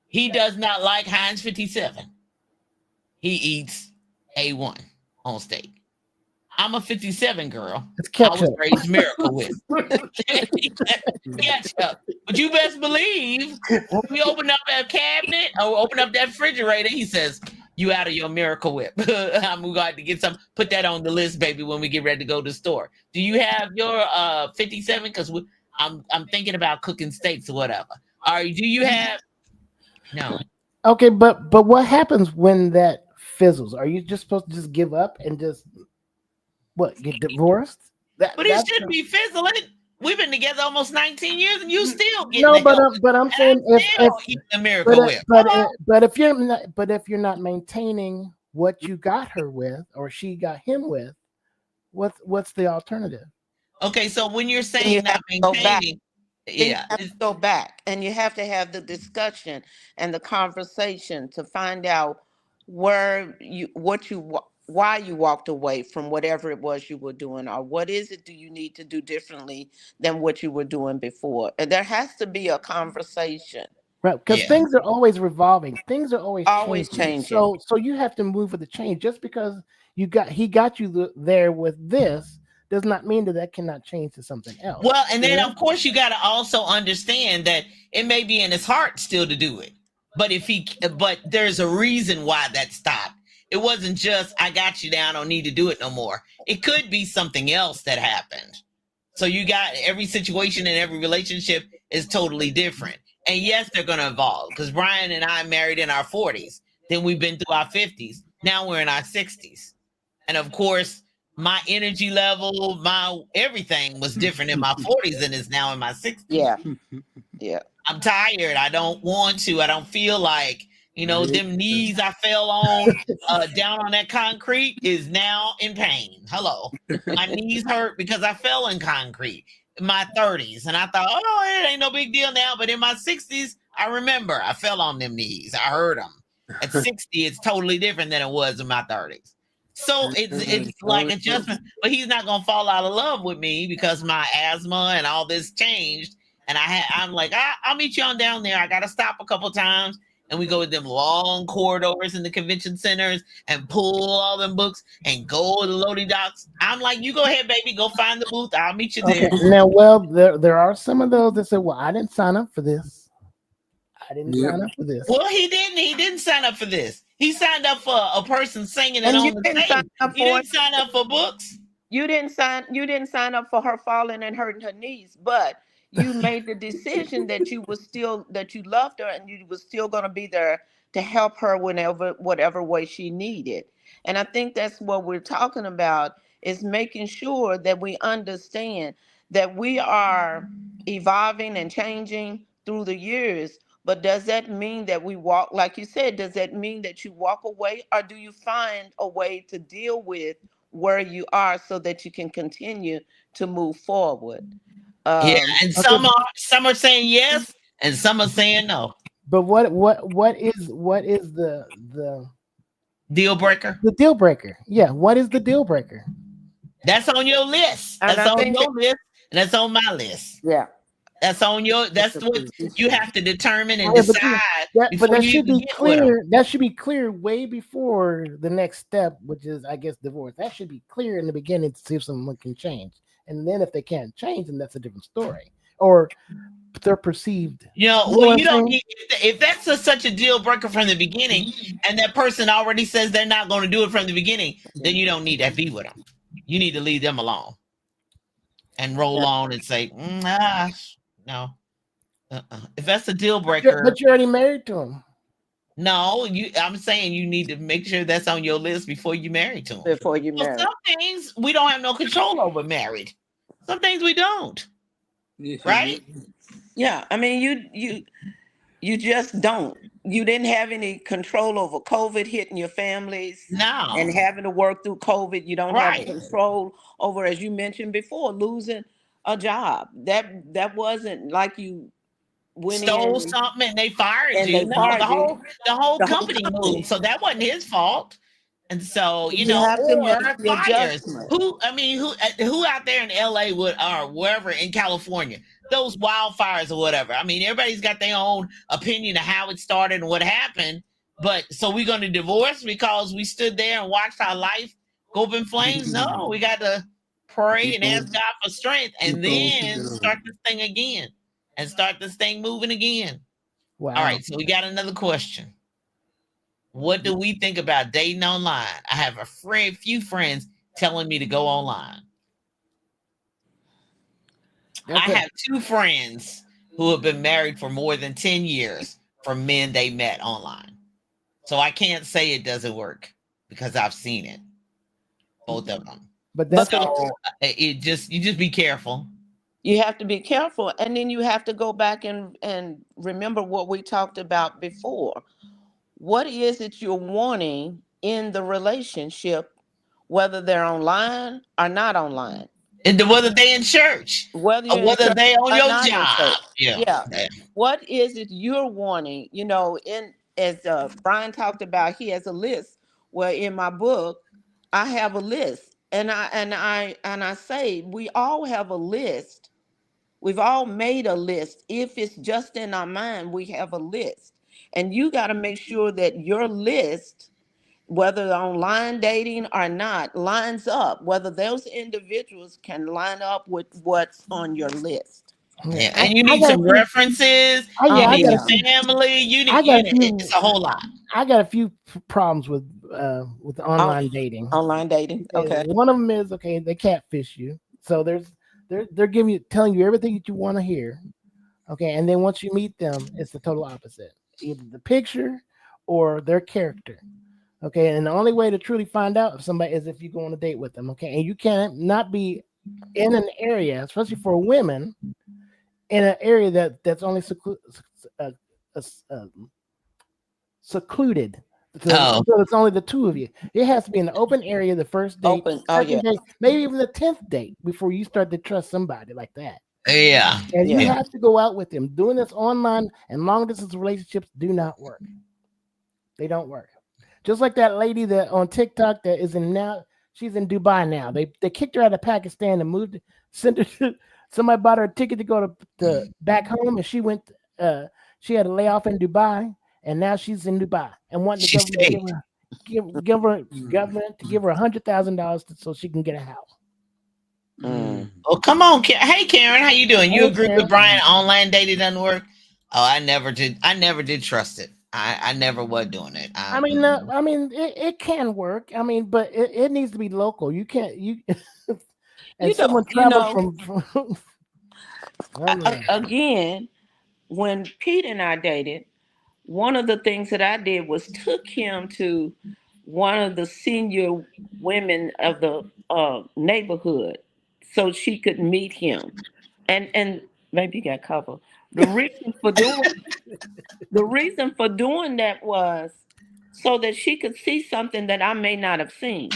He does not like Heinz 57. He eats A1 on steak. I'm a 57 girl. It's ketchup. I was raised Miracle Whip. Ketchup. But you best believe when we open up that cabinet or open up that refrigerator, he says, "You out of your Miracle Whip." I'm going to get some. Put that on the list, baby, when we get ready to go to the store. Do you have your 57? Because I'm thinking about cooking steaks or whatever. Do you have? No. Okay, but what happens when that fizzles? Are you just supposed to just give up and just get divorced? But it shouldn't be fizzling. We've been together almost 19 years, and you still get but I'm saying eat the Miracle Whip. But if you're not maintaining what you got her with or she got him with, what's the alternative? Okay, so when you're saying not maintaining, you have to go back and you have to have the discussion and the conversation to find out why you walked away from whatever it was you were doing, or what is it do you need to do differently than what you were doing before. And there has to be a conversation, right? Because things are always revolving, things are always changing. So you have to move with the change. Just because he got you there with this does not mean that cannot change to something else. Well, and then of course you got to also understand that it may be in his heart still to do it, but there's a reason why that stopped. It wasn't just, I got you now, I don't need to do it no more. It could be something else that happened. So you got every situation and every relationship is totally different. And yes, they're going to evolve because Brian and I married in our 40s. Then we've been through our 50s. Now we're in our 60s. And of course, my energy level, my everything was different in my 40s than is now in my 60s. Yeah. Yeah. I'm tired. I don't want to. I don't feel like, them knees I fell on down on that concrete is now in pain. Hello. My knees hurt because I fell in concrete in my 30s. And I thought, oh, it ain't no big deal now. But in my 60s, I remember I fell on them knees. I hurt them. At 60, it's totally different than it was in my 30s. So it's like adjustment. But he's not going to fall out of love with me because my asthma and all this changed. And I'm like, I'll meet you on down there. I got to stop a couple times. And we go with them long corridors in the convention centers and pull all them books and go to the loading docks. I'm like, you go ahead, baby. Go find the booth. I'll meet you there. Okay. Now, well, there are some of those that say, well, I didn't sign up for this. I didn't sign up for this. Well, he didn't. He didn't sign up for this. He signed up for a person singing it on the stage. He didn't sign up for books. You didn't sign up for her falling and hurting her knees, but you made the decision that you loved her and you was still going to be there to help her whatever way she needed. And I think that's what we're talking about, is making sure that we understand that we are evolving and changing through the years. But does that mean that we walk, like you said, does that mean that you walk away, or do you find a way to deal with where you are so that you can continue to move forward? And some are saying yes, and some are saying no. But what is the deal breaker? The deal breaker. Yeah, what is the deal breaker? That's on your list. That's on your list, and that's on my list. Yeah. That's on your. That's what you have to determine and decide. But that should be clear. That should be clear way before the next step, which is, I guess, divorce. That should be clear in the beginning to see if someone can change. And then if they can't change, then that's a different story. Or they're perceived. You don't need, if that's such a deal breaker from the beginning, and that person already says they're not going to do it from the beginning, then you don't need to be with them. You need to leave them alone and roll on and say, no. If that's a deal breaker, but you're already married to him. No, I'm saying you need to make sure that's on your list before you marry to him. Before you marry. Some things we don't have no control over married. Some things we don't. Right? Yeah. I mean, you just don't. You didn't have any control over COVID hitting your families. No. And having to work through COVID. You don't have control over, as you mentioned before, losing a job. That wasn't like you stole something and they fired you. The whole company moved, so that wasn't his fault. And so fires. Who out there in LA or wherever in California, those wildfires or whatever. I mean, everybody's got their own opinion of how it started and what happened. But so we're going to divorce because we stood there and watched our life go up in flames? No, we got to pray and ask God for strength and then start this thing again. And start this thing moving again. Wow. All right, so we got another question. What do we think about dating online? I have few friends telling me to go online. Okay. I have 2 friends who have been married for more than 10 years from men they met online. So I can't say it doesn't work because I've seen it. Both of them. But that's you just be careful. You have to be careful, and then you have to go back and remember what we talked about before. What is it you're wanting in the relationship, whether they're online or not online? And whether they're in church, whether they're on your job. Yeah. What is it you're wanting? As Brian talked about, he has a list. Well, in my book, I have a list, and I say we all have a list. We've all made a list. If it's just in our mind, we have a list. And you got to make sure that your list, whether online dating or not, lines up, whether those individuals can line up with what's on your list. Yeah, I, and you I need got a some few. references. Yeah, You Oh I need got a yeah. few. family. I got a It's few. a whole lot. I got a few problems with On, online dating. online dating. Okay, Okay. one of them is okay. They catfish you, so they're giving you telling you everything that you want to hear. Okay, and then once you meet them, it's the total opposite. Either the picture or their character. Okay, and the only way to truly find out if somebody is if you go on a date with them. Okay, and you can't not be in an area, especially for women, in an area that's only uh, uh, uh, secluded. Oh, So it's only the two of you. It has to be in the open area the first date, Open. Oh yeah. second date, maybe even the 10th date before you start to trust somebody like that. yeah, And you Yeah. yeah. have to go out with them. Doing this online and long distance relationships do not work. They don't work. Just like that lady that on TikTok that is in now, she's in Dubai now. They kicked her out of Pakistan and sent her to somebody bought her a ticket to go to back home, and she went. Uh, she had a layoff in Dubai, and now she's in Dubai and wanting the She's government to safe. give her government to give her $100,000 so she can get a house. Mm. Oh, come on, hey Karen, how you doing? You Hey, agree with Karen. Brian? Online dating doesn't work. Oh, I never did. I never did trust it. I never was doing it. I mean, it can work. I mean, but it needs to be local. You can't you and You someone don't. You traveled know. from I don't know. Again, when Pete and I dated, one of the things that I did was took him to one of the senior women of the neighborhood so she could meet him. And maybe you got cover. The reason for doing the reason for doing that was so that she could see something that I may not have seen.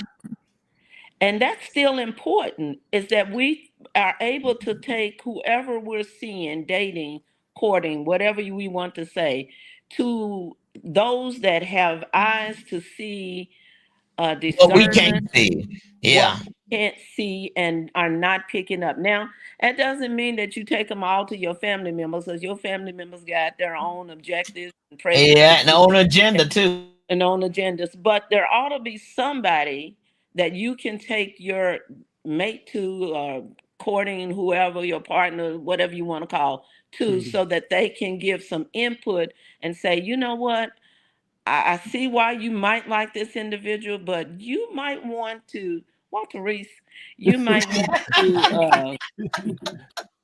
And that's still important, is that we are able to take whoever we're seeing, dating, courting, whatever we want to say, to those that have eyes to see, What we discernment, can't see. what Yeah, we can't see, and are not picking up. Now, that doesn't mean that you take them all to your family members, because your family members got their own objectives and yeah, and prejudices on agenda too. and on agendas, but there ought to be somebody that you can take your mate to, courting whoever, your partner, whatever you want to call, to, so that they can give some input and say, you know what, I see why you might like this individual, but you might want to, Walter Reese, you might want to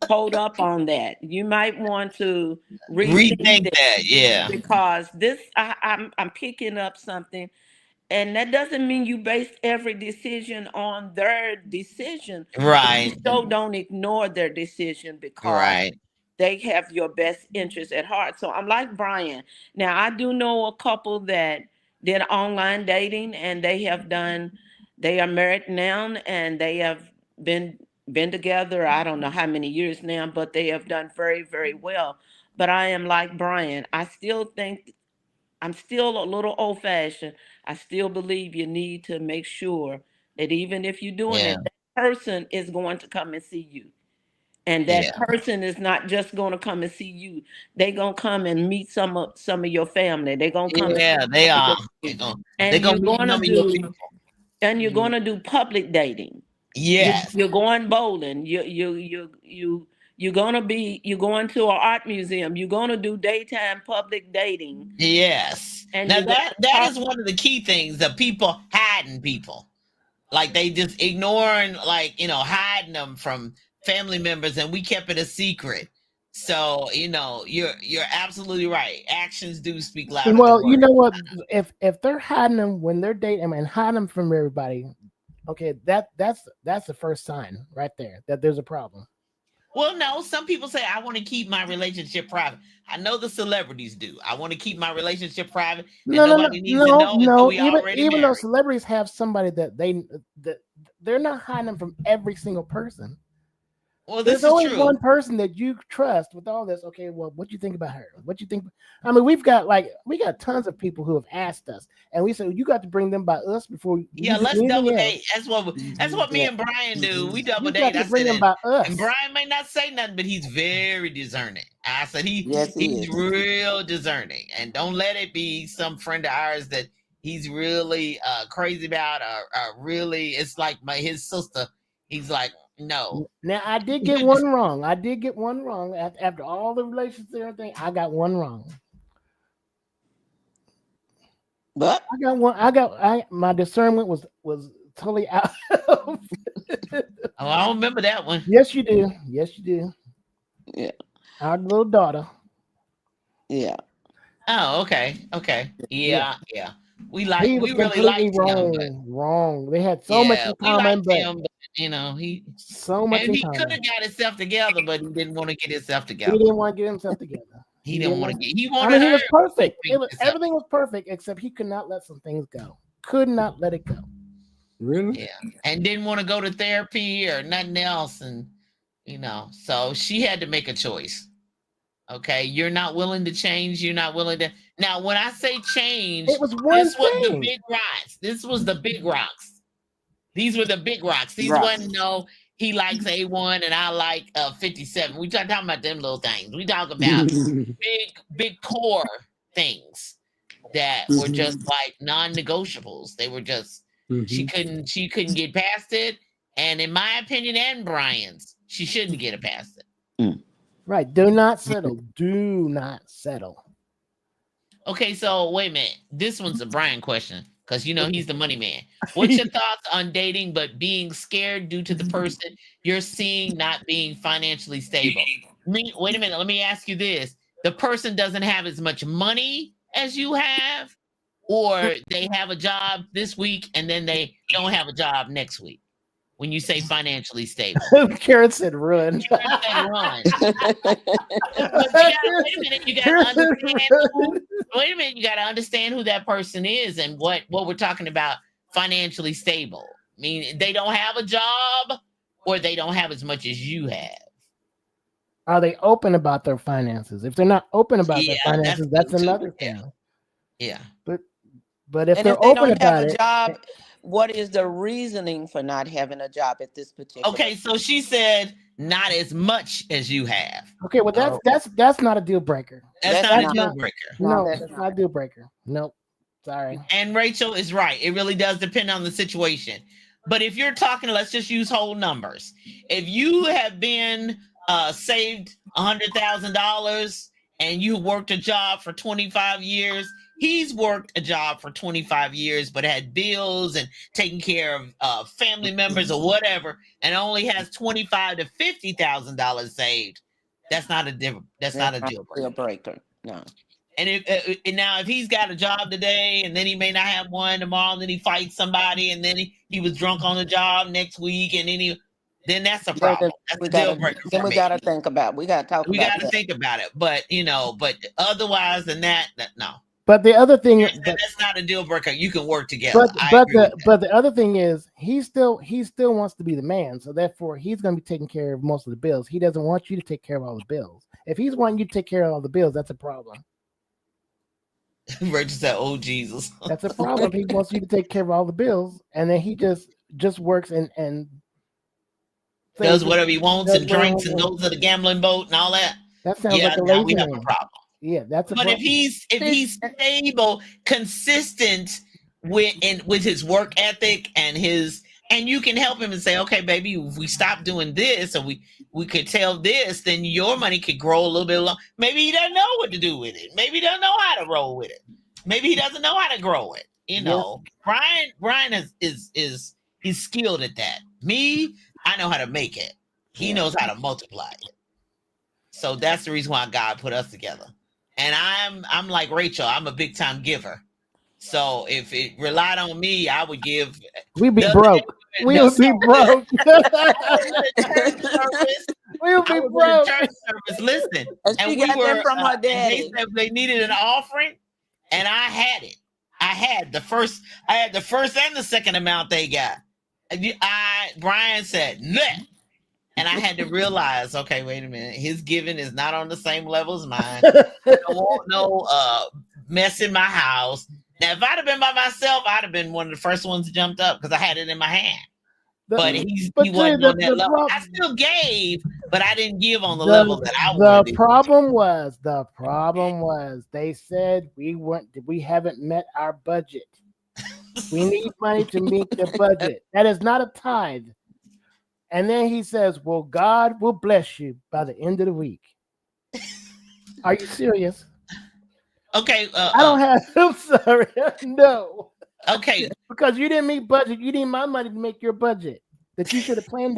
hold up on that. You might want to rethink Rethink this, that. Yeah, because this I'm picking up something, and that doesn't mean you base every decision on their decision, but you right, so don't ignore their decision because right. they have your best interest at heart. So I'm like Brian. Now I do know a couple that did online dating, and they are married now, and they have been been together, I don't know how many years now, but they have done very, very well. But I am like Brian. I still think I'm still a little old fashioned. I still believe you need to make sure that even if you're doing Yeah, it, that person is going to come and see you. And that yeah, person is not just going to come and see you. They're going to come and meet some of your family. They're going to come and yeah. meet They some of are. your They friends. gonna they And gonna you're meet going to some of your do people. and you're going to do public dating. Yes, You're going bowling. You're going to an art museum. You're going to do daytime public dating, yes. and Now you're going that to is one of the key things. The people hiding people, like they just ignoring, like hiding them from family members, and we kept it a secret. So you're absolutely right. Actions do speak louder than Well, you words. know what? If they're hiding them when they're dating and hiding them from everybody, okay, that's the first sign right there that there's a problem. Well, no, some people say I want to keep my relationship private. I know the celebrities do. I want to keep my relationship private, and No, no, no, nobody needs to no, know until no. we Even already even though married. celebrities have somebody that they're not hiding them from every single person. Well, There's this is only true. one person that you trust with all this. Okay, well, what you think about her? What you think? I mean, we got tons of people who have asked us, and we said you got to bring them by us before Yeah, you do let's double anything date. else. That's what me yeah. and Brian do. We double You got date. to I bring said, them and, by and us. Brian may not say nothing, but he's very discerning. I said Yes, he he's is. real discerning, and don't let it be some friend of ours that he's really crazy about, or really it's like his sister. He's like, No. Now I did get one wrong. I did get one wrong after all the relations and everything. I got one wrong. But My discernment was totally out. Oh, I don't remember that one. Yes, you do. Yes, you do. yeah, Our little daughter. yeah. Oh, okay. Okay. Yeah. We He was really completely liked him, but wrong. They had so much in we common, liked but him, but he so much in he could common. have got himself together, but he didn't want to get himself He together. didn't want to get himself together. He didn't want to get. He I wanted mean, he her. was perfect. to get himself- Everything was perfect except he could not let some things go. Could not let it go. Really? Yeah, and didn't want to go to therapy or nothing else, and so she had to make a choice. Okay, you're not willing to change. You're not willing to. Now, when I say change, It was one this was the thing. big rocks. This was the big rocks. These were the big rocks. These Right. wasn't he likes A1 and I like 57. We talking about them little things. We talk about big core things that were just like non-negotiables. They were just she couldn't get past it. And in my opinion and Brian's, she shouldn't get it past it. Right. Do not settle. Do not settle. Okay, so wait a minute. This one's a Brian question because he's the money man. What's your thoughts on dating but being scared due to the person you're seeing not being financially stable? Wait a minute. Let me ask you this: the person doesn't have as much money as you have, or they have a job this week and then they don't have a job next week? When you say financially stable, Karen said run. Karen said run. Wait a minute. You gotta understand. Wait a minute. You gotta understand who that person is and what we're talking about. Financially stable. I mean, they don't have a job, or they don't have as much as you have. Are they open about their finances? If they're not open about their Yeah, finances, that's that's true, another too. thing. Yeah. But if And they're if they open don't have about a it, job, what is the reasoning for not having a job at this particular? Okay, so she said not as much as you have. okay, well that's not a deal breaker. That's That's not a not- deal breaker. No, that's that's not. not a deal breaker. Nope. Sorry. And Rachel is right. It really does depend on the situation. But if you're talking, let's just use whole numbers. If you have been saved $100,000 and you worked a job for 25 years, he's worked a job for 25 years, but had bills and taking care of family members or whatever, and only has $25,000 to $50,000 saved. That's not a deal. That's not a deal breaker. Deal breaker. No. And if he's got a job today, and then he may not have one tomorrow, and then he fights somebody, and then he was drunk on the job next week, and then that's a problem. That's a deal breaker. Then for we me. got to think about. We got to talk We about got to that. think about it. But but otherwise than that, no. But the other thing, That's not a deal breaker. You can work together. but the other thing is he still wants to be the man, so therefore he's going to be taking care of most of the bills. He doesn't want you to take care of all the bills. If he's wanting you to take care of all the bills, that's a problem. Rachel said, "Oh Jesus." That's a problem. He wants you to take care of all the bills, and then he just works and Does whatever he wants does and whatever drinks he and wants. goes to the gambling boat and all that. That sounds Yeah, like a now lazy we have a man. problem. Yeah, that's a But problem. if he's stable, consistent with his work ethic and you can help him and say, okay, baby, if we stop doing this, or we could tell this, then your money could grow a little bit long. Maybe he doesn't know what to do with it. Maybe he doesn't know how to roll with it. Maybe he doesn't know how to grow it. Brian is he's skilled at that. Me, I know how to make it. He knows how to multiply it. So that's the reason why God put us together. And I'm like Rachel, I'm a big time giver. So if it relied on me, I would give. We'd be broke. We would be broke. We would be broke. Church service, listen, And she got that from her they daddy. said they needed an offering, and I had it. I had the first and the second amount they got. Brian said, "No." And I had to realize, okay, wait a minute. His giving is not on the same level as mine. I don't want no mess in my house. Now, if I'd have been by myself, I'd have been one of the first ones jumped up because I had it in my hand. But he wasn't on that level. I still gave, but I didn't give on the level that I wanted. The problem was they said we haven't met our budget. We need money to meet the budget. That is not a tithe. And then he says, well, God will bless you by the end of the week. Are you serious? Okay. I don't have, I'm sorry. No. Okay. Because you didn't meet budget. You need my money to make your budget that you should have planned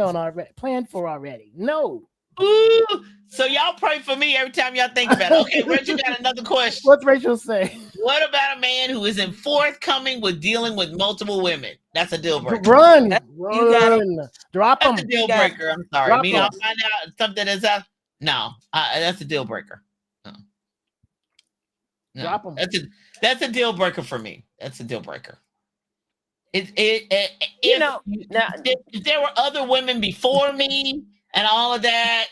for already. No. Ooh, so y'all pray for me every time y'all think about it. Okay, Rachel got another question. What's Rachel say? What about a man who isn't forthcoming with dealing with multiple women? That's a deal breaker. Run. You gotta- Drop That's a them. deal breaker. I'm sorry. Drop I mean, I'll them. find out something that's out. No, that's a deal breaker. No. Drop 'em. That's a deal breaker for me. That's a deal breaker. You If, know, now, if there were other women before me and all of that,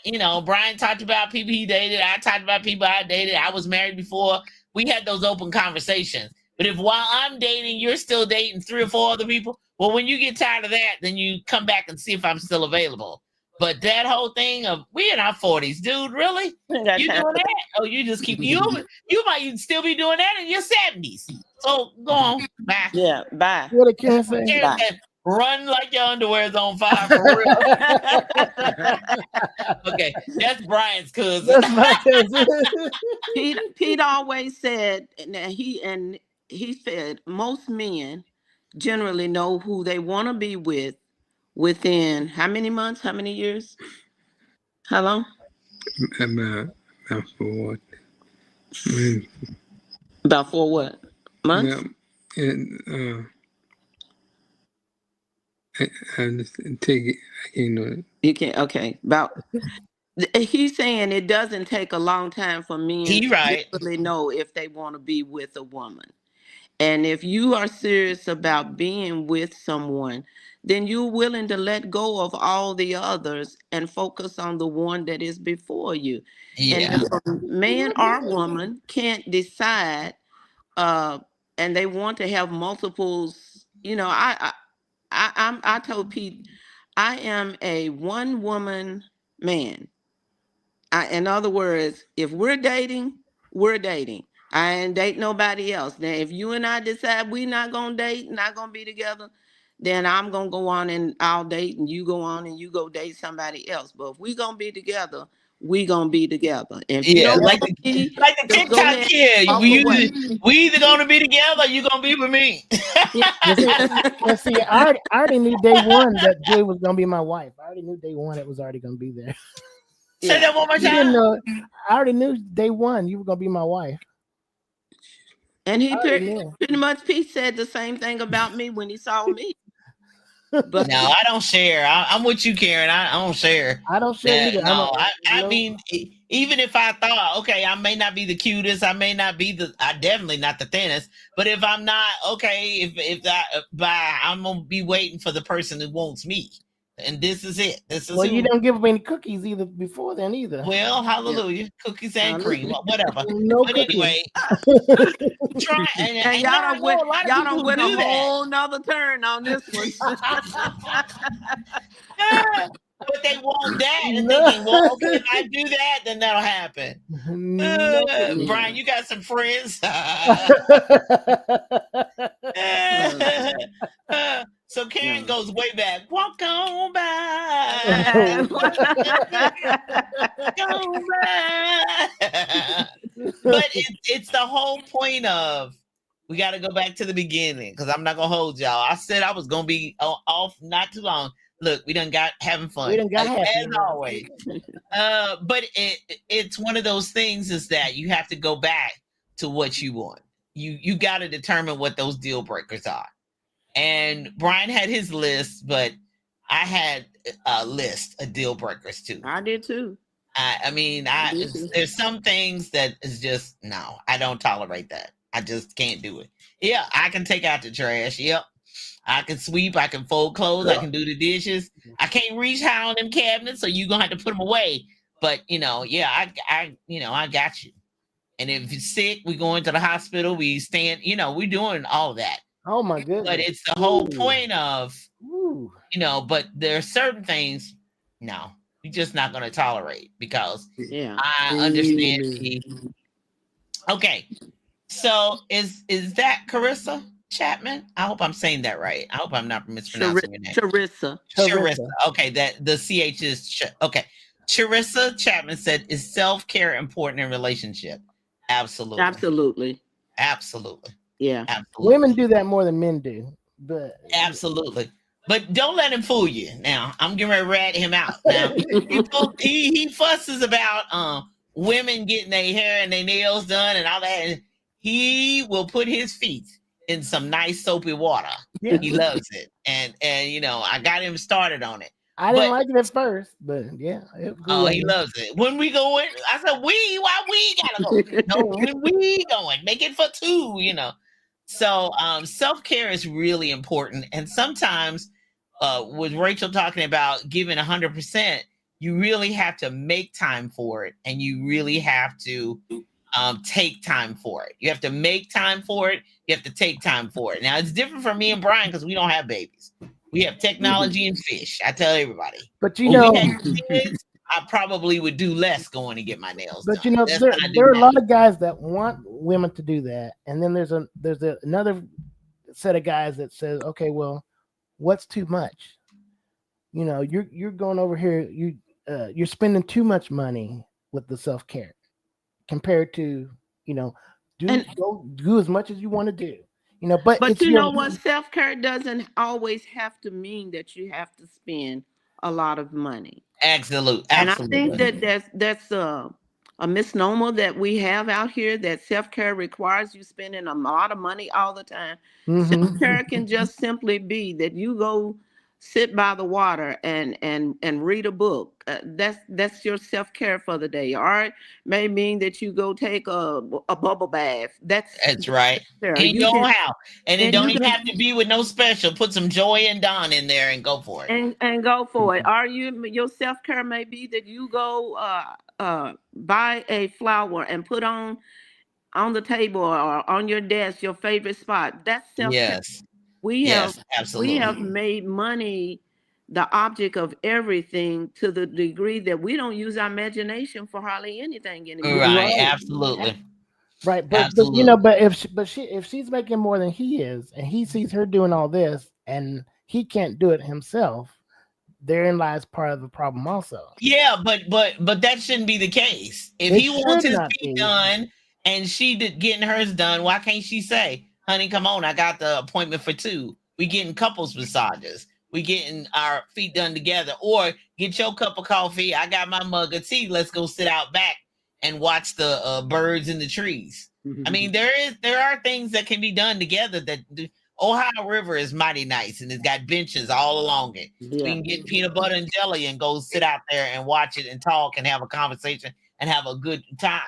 Brian talked about people he dated. I talked about people I dated. I was married before. We had those open conversations. But if while I'm dating, you're still dating 3 or 4 other people, well, when you get tired of that, then you come back and see if I'm still available. But that whole thing of we in our 40s, dude, really? You doing that? Oh, you just keep you might still be doing that in your 70s. So go on. Bye. yeah, bye. What did Karen say? Karen said, run like your underwear is on fire for real. Okay, that's Brian's cousin. That's my cousin. Pete always said, and he said most men generally know who they want to be with within how many months, how many years, how long? About 4. About 4 what months? Yeah, and I just take it. You can't. Okay, about. He's saying it doesn't take a long time for men He right. to really know if they want to be with a woman. And if you are serious about being with someone, then you're willing to let go of all the others and focus on the one that is before you. Yeah. And if a man or woman can't decide, and they want to have multiples, I told Pete, I am a one-woman man. In other words, if we're dating, we're dating. I ain't date nobody else. Now, if you and I decide we're not gonna date, not gonna be together, then I'm gonna go on and I'll date, and you go on and you go date somebody else. But if we gonna be together, we gonna be together. If you don't like wanna be, like the just go TikTok ahead, kid. walk We away. either gonna be together or you gonna be with me. And see, I already knew day one that Joy was gonna be my wife. I already knew day one it was already gonna be there. Say that one more You didn't time. know. I already knew day one you were gonna be my wife. And he I already knew. pretty much Pete said the same thing about me when he saw me. But No, I don't share. I'm with you, Karen. I don't share. I don't share either. No, I mean, even if I thought, okay, I may not be the cutest, I may not be I definitely not the thinnest, but if I'm not, okay, I'm gonna be waiting for the person who wants me, and this is it. This is Well, you don't give up any cookies either before then either. Well, hallelujah, cookies and cream, whatever. No But cookies. anyway, try and y'all done went a whole nother turn on this one. But they want that and thinking, well, okay, if I do that, then that'll happen. No cookies. Brian, you got some friends. So Karen goes way back. Walk on by. Walk on by. But it's the whole point of we got to go back to the beginning because I'm not gonna hold y'all. I said I was gonna be off not too long. Look, we done got having fun. We done got happy. As always. But it's one of those things is that you have to go back to what you want. You got to determine what those deal breakers are. And Brian had his list, but I had a list of deal breakers too. I did too. I mean, there's some things that is just no, I don't tolerate that. I just can't do it. Yeah, I can take out the trash. Yep. I can sweep, I can fold clothes, I can do the dishes. I can't reach high on them cabinets, so you're gonna have to put them away. But yeah, I got you. And if you're sick, we go into the hospital, we stand, we doing all of that. Oh my goodness. But it's the whole point of, but there are certain things, no, you're just not gonna tolerate because I understand. Okay. So is that Carissa? Chapman. I hope I'm saying that right. I hope I'm not mispronouncing your name. Charissa. Charissa. Okay, that the CH is okay. Charissa Chapman said, "Is self-care important in relationship?" Absolutely. Absolutely. Absolutely. Yeah. Absolutely. Women do that more than men do, but Absolutely. But don't let him fool you. Now, I'm getting ready to rat him out. Now, he fusses about women getting their hair and their nails done and all that. And he will put his feet in some nice soapy water. Yeah. He loves it. And you know, I got him started on it. I didn't But- like it at first, but yeah. It grew Oh, on he me. loves it. When we going, I said, why we gotta go? No, when we going, make it for two, you know. So self-care is really important. And sometimes with Rachel talking about giving 100%, you really have to make time for it. And you really have to take time for it. You have to make time for it. You have to take time for it. Now, it's different for me and Brian because we don't have babies. We have technology and fish. I tell everybody. But you When know, we had kids, I probably would do less going to get my nails but done. you know, That's there what I do are a now. lot of guys that want women to do that, and then there's another set of guys that says, okay, well, what's too much? You know, you're going over here, you're spending too much money with the self-care compared to, you know, do as much as you want to do. You know, but But you know what? Self-care doesn't always have to mean that you have to spend a lot of money. Absolutely. And I think that that's a misnomer that we have out here, that self-care requires you spending a lot of money all the time. Self-care can just simply be that you go sit by the water and read a book. That's your self-care for the day. Or it may mean that you go take a bubble bath. That's right. In your house. And it don't even have to be with no special. Put some Joy and Dawn in there and go for it. And go for it. Or your self-care may be that you go buy a flower and put on the table or on your desk your favorite spot. That's self-care. Yes. We absolutely. have made money the object of everything to the degree that we don't use our imagination for hardly anything anymore. Right. Absolutely. Right, but you know, but if she's making more than he is, and he sees her doing all this, and he can't do it himself, therein lies part of the problem, also. Yeah, but that shouldn't be the case. If he wants his feet done and she getting hers done, why can't she say, "Honey, come on, I got the appointment for 2. We getting couples massages. We getting our feet done together, or get your cup of coffee. I got my mug of tea. Let's go sit out back and watch the birds in the trees." I mean, there are things that can be done together. That Ohio River is mighty nice, and it's got benches all along it. Yeah. We can get peanut butter and jelly and go sit out there and watch it and talk and have a conversation and have a good time.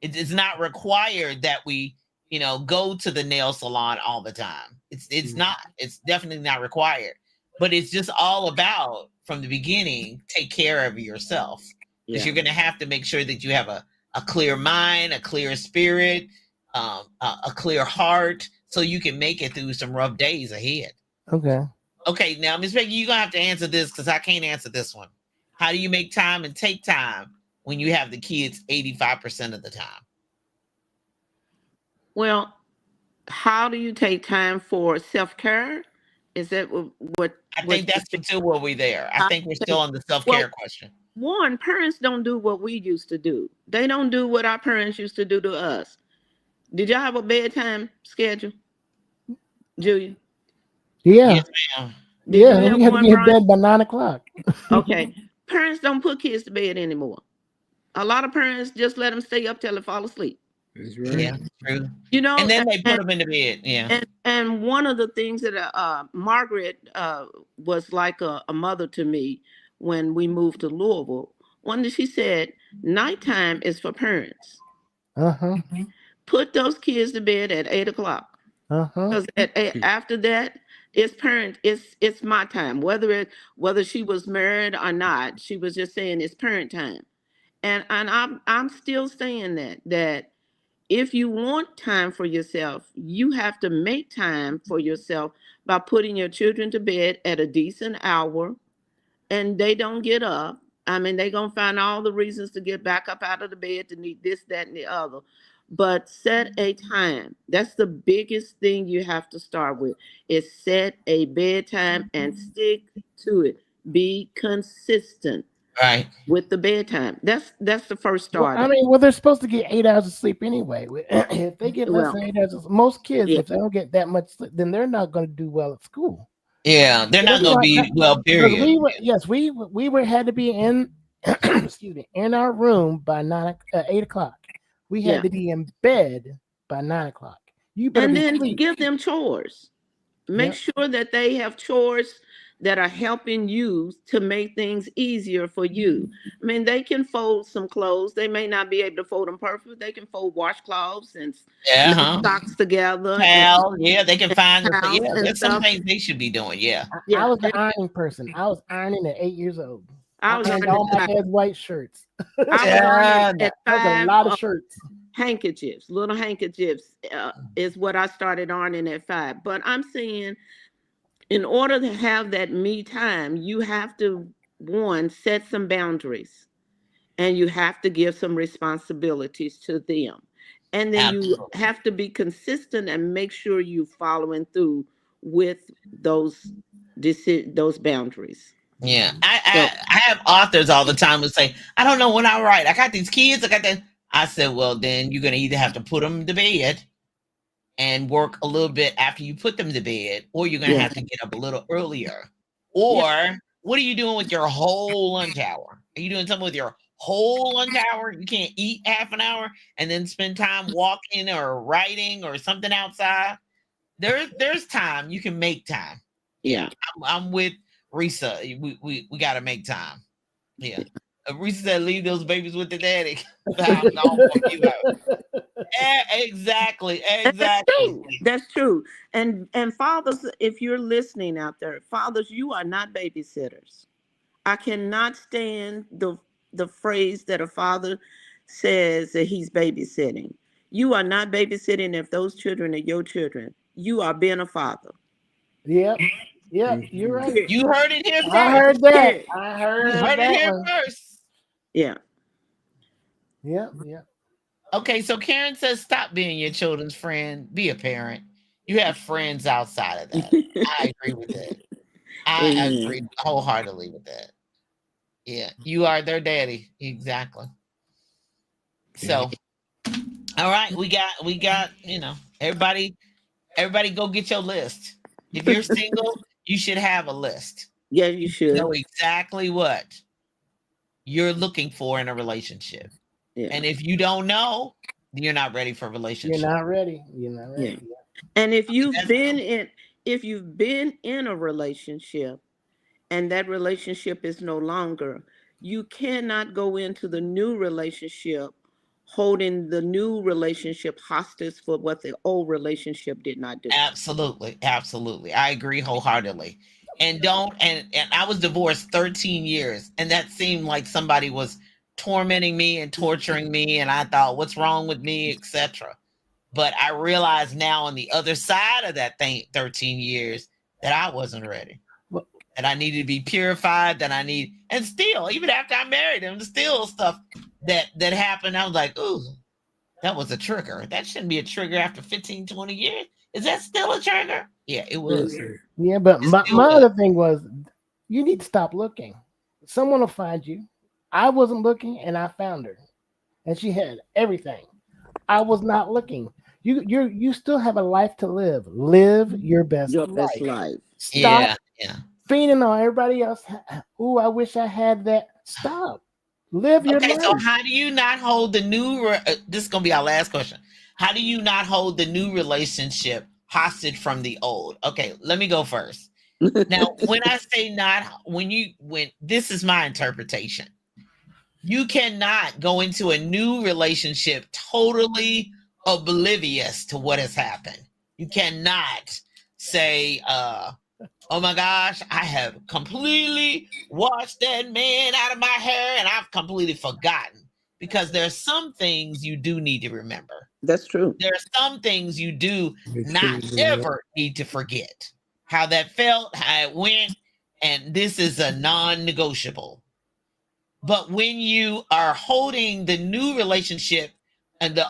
It is not required that we, you know, go to the nail salon all the time. It's not. It's definitely not required. But it's just all about, from the beginning, take care of yourself. Because you're going to have to make sure that you have a clear mind, a clear spirit, a clear heart, so you can make it through some rough days ahead. Okay, now, Ms. Becky, you're going to have to answer this because I can't answer this one. How do you make time and take time when you have the kids 85% of the time? Well, how do you take time for self-care? Is that what? I think that's still where we're there. I think we're still on the self-care question. One, parents don't do what we used to do. They don't do what our parents used to do to us. Did y'all have a bedtime schedule, Julia? Yeah. Yes, ma'am. Yeah, we had to be in bed by 9 o'clock. Okay. Parents don't put kids to bed anymore. A lot of parents just let them stay up till they fall asleep. That's right. Yeah, true. You know, and then they put them in the bed. Yeah. And one of the things that Margaret was like a mother to me when we moved to Louisville. One that she said, nighttime is for parents. Put those kids to bed at 8 o'clock. Because after that, it's my time. Whether she was married or not, she was just saying it's parent time. And I'm still saying that if you want time for yourself, you have to make time for yourself by putting your children to bed at a decent hour, and they don't get up. I mean, they're going to find all the reasons to get back up out of the bed to need this, that, and the other. but set a time. That's the biggest thing you have to start with, is set a bedtime and stick to it. Be consistent Right. with the bedtime. That's the first Well, start. I mean, well, they're supposed to get 8 hours of sleep anyway. If they get less Well, than 8 hours, most kids, yeah. if they don't get that much sleep, then they're not going to do well at school. Yeah, they're not That's gonna why- be well. Because Period. we were had to be in, excuse me, in our room by 8 o'clock. We had Yeah. to be in bed by 9 o'clock. You better And be then asleep. give them chores. Make Yep. sure that they have chores that are helping you to make things easier for you. I mean, they can fold some clothes. They may not be able to fold them perfect. They can fold washcloths and Yeah, lay huh? socks together and Pal, yeah, they can find towels yeah. and There's some stuff. things they should be doing. Yeah. I Yeah, was the ironing person. I was ironing at 8 years old. I I was ironed ironing all my at dad's white shirts. I was Yeah, ironing at That's a 5. lot of shirts. Handkerchiefs, little handkerchiefs, is what I started ironing at 5. But I'm saying, in order to have that me time, you have to, one, set some boundaries, and you have to give some responsibilities to them. And then you Absolutely. have to be consistent and make sure you following through with those those boundaries. Yeah. So I have authors all the time who say, I don't know when I write. I got these kids. I got that. I said, well, then you're gonna either have to put them to bed and work a little bit after you put them to bed, or you're gonna yeah, have to get up a little earlier. yeah, Or what are you doing with your whole lunch hour? Are you doing something with your whole lunch hour? You can't eat half an hour and then spend time walking or writing or something outside. There's time. You can make time. yeah. I'm with Risa. We got to make time. Yeah. Risa said, leave those babies with the daddy. Exactly. That's true. And fathers, if you're listening out there, fathers, you are not babysitters. I cannot stand the phrase that a father says that he's babysitting. You are not babysitting if those children are your children. You are being a father. Yep. Yep. You're right. You heard it here first. I heard that. Period. I You heard heard it that here one. first. Yeah. Yep. Yep. Okay, so Karen says, stop being your children's friend. Be a parent. You have friends outside of that. I agree with that. I Amen. agree wholeheartedly with that. Yeah, you are their daddy. Exactly. So, all right, we got, everybody go get your list. If you're single, you should have a list. Yeah, you should. Know exactly what you're looking for in a relationship. Yeah. And if you don't know, then you're not ready for a You're relationship. not ready. You're not ready. And if you've that's been in a relationship and that relationship is no longer, you cannot go into the new relationship holding the new relationship hostage for what the old relationship did not do. Absolutely. I agree wholeheartedly. And I was divorced 13 years, and that seemed like somebody was tormenting me and torturing me, and I thought, what's wrong with me, etc. But I realize now on the other side of that 13 years that I wasn't ready. That I needed to be purified, and still, even after I married him, there's still stuff that happened. I was like, ooh, that was a trigger. That shouldn't be a trigger after 15, 20 years. Is that still a trigger? Yeah, it was. Yeah, but my other thing was, you need to stop looking. Someone will find you. I wasn't looking, and I found her, and she had everything. I was not looking. You still have a life to live. Live your best life. Stop feeding on everybody else. Ooh, I wish I had that. Stop. Live your life. So how do you not hold the new? This is gonna be our last question. How do you not hold the new relationship hostage from the old? Okay, let me go first. Now, when I say when this is my interpretation, you cannot go into a new relationship totally oblivious to what has happened. You cannot say, oh my gosh, I have completely washed that man out of my hair and I've completely forgotten. Because there's some things you do need to remember. That's true. There are some things you do not ever need to forget. How that felt, how it went, and this is a non-negotiable. But when you are holding the new relationship And the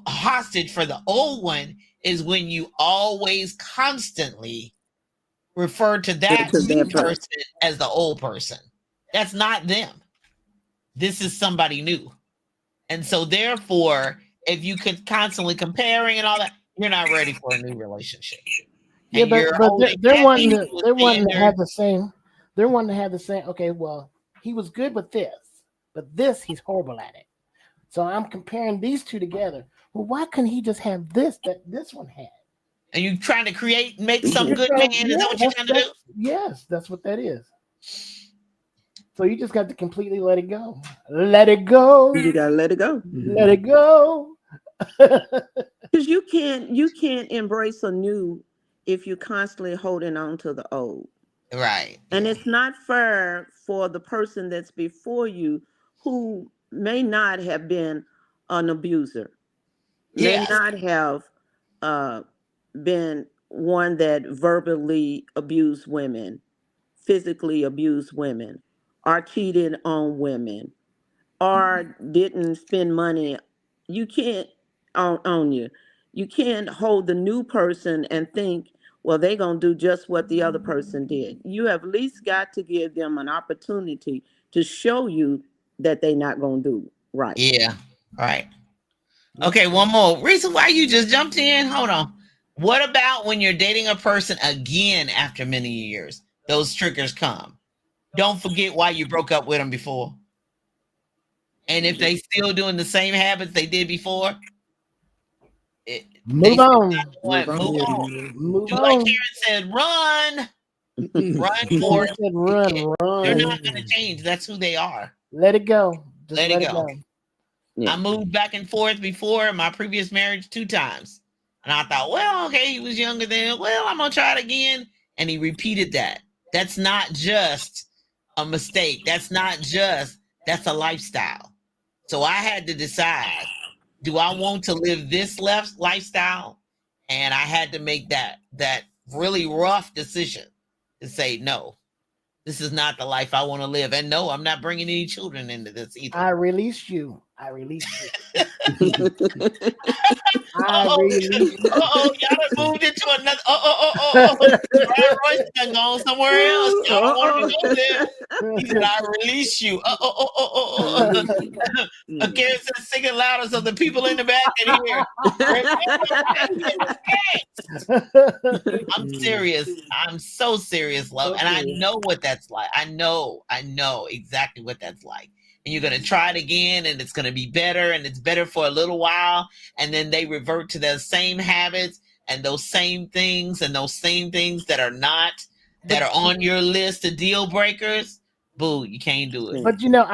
hostage for the old one is when you always constantly refer to that To that person as the old person. That's not them. This is somebody new. And so therefore, if you could constantly comparing and all that, you're not ready for a new relationship. Yeah, And but you're but holding they're that wanting thing to to a they're wanting to standard. have the same. They're wanting to have the same. Okay, well, he was good with this, but this he's horrible at it. So I'm comparing these two together. Well, why couldn't he just have this that this one had? And you trying to make some You're good trying- man. Is that what you're trying to do? Yes, that's what that is. So you just got to completely let it go. Let it go. You gotta let it go. Let it go. Because you can't embrace a new if you're constantly holding on to the old. Right. And it's not fair for the person that's before you who may not have been an abuser, Yes. may not have been one that verbally abused women, physically abused women, or cheated on women, or didn't spend money. You can't on you. You can't hold the new person and think, well, they're gonna do just what the other person did. You have at least got to give them an opportunity to show you that they're not gonna do right. Yeah. Right. Okay, one more. Reason why you just jumped in? Hold on. What about when you're dating a person again after many years? Those triggers come. Don't forget why you broke up with them before. And if they still doing the same habits they did before, Move on. Move on. Move Do like on. Karen said, run. Run Karen for it. said, run, They're run. not going to change. That's who they are. Let it go. Just Let it go. Yeah. I moved back and forth before in my previous marriage 2 times. And I thought, well, okay, he was younger then. Well, I'm going to try it again. And he repeated that. That's not just a mistake. That's a lifestyle. So I had to decide, do I want to live this lifestyle? And I had to make that really rough decision to say, no, this is not the life I want to live. And no, I'm not bringing any children into this either. I release you. I release you. Y'all done moved into another. Brian Royce done gone somewhere else. Y'all don't want to go there. He said, I release you. Karen said, sing it louder so the people in the back can hear. I'm serious. I'm so serious, love. And I know what that's like. I know exactly what that's like. And you're going to try it again, and it's going to be better, and it's better for a little while. And then they revert to those same habits and those same things that are on your list of deal breakers. Boo, you can't do it. But you know,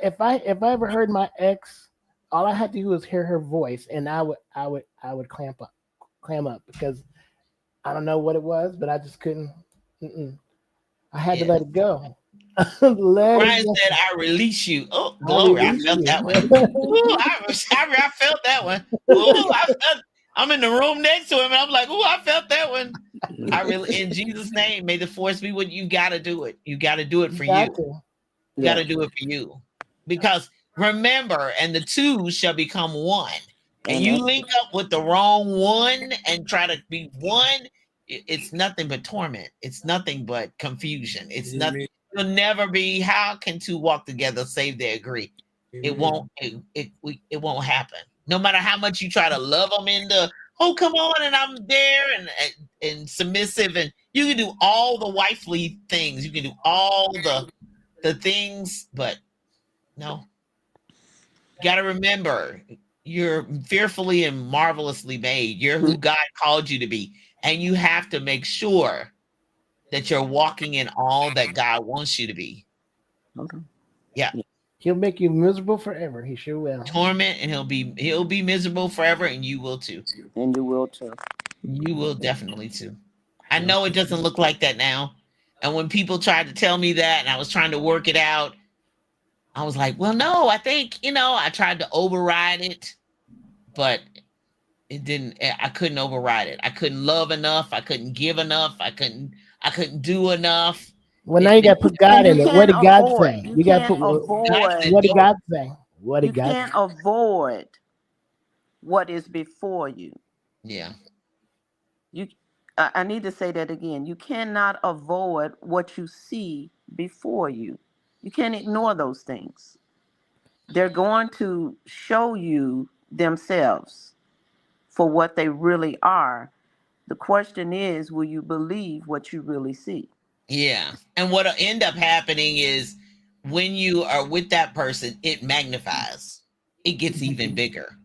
if I ever heard my ex, all I had to do was hear her voice, and I would clam up because I don't know what it was, but I just couldn't. I had to let it go. Brian said, I release you. Oh, glory. I felt that one. Ooh, I felt that one. Ooh, I'm in the room next to him, and I'm like, ooh, I felt that one. In Jesus' name, may the force be with you. Got to do it. You got to do it for you. You got to do it for you. Because remember, and the two shall become one. And you link up with the wrong one and try to be one, it's nothing but torment. It's nothing but confusion. It's nothing. It'll never be. How can two walk together save they agree? It won't. It won't happen. No matter how much you try to love them into, oh come on, and I'm there and submissive, and you can do all the wifely things. You can do all the things, but no. You got to remember, you're fearfully and marvelously made. You're who God called you to be, and you have to make sure that you're walking in all that God wants you to be. Okay. Yeah. He'll make you miserable forever. He sure will. Torment, and he'll be miserable forever, and you will too. And you will too. You will definitely too. I know it doesn't look like that now. And when people tried to tell me that, and I was trying to work it out, I was like, well, no, I think, I tried to override it, but it didn't. I couldn't override it. I couldn't love enough. I couldn't give enough. I couldn't do enough. Well, now you got to put God in it. What did God say? You got to put. avoid. What did God say? What did You God can't say? avoid what is before you. Yeah. I need to say that again. You cannot avoid what you see before you. You can't ignore those things. They're going to show you themselves for what they really are. The question is, will you believe what you really see? Yeah. And what'll end up happening is when you are with that person, it magnifies. It gets even bigger.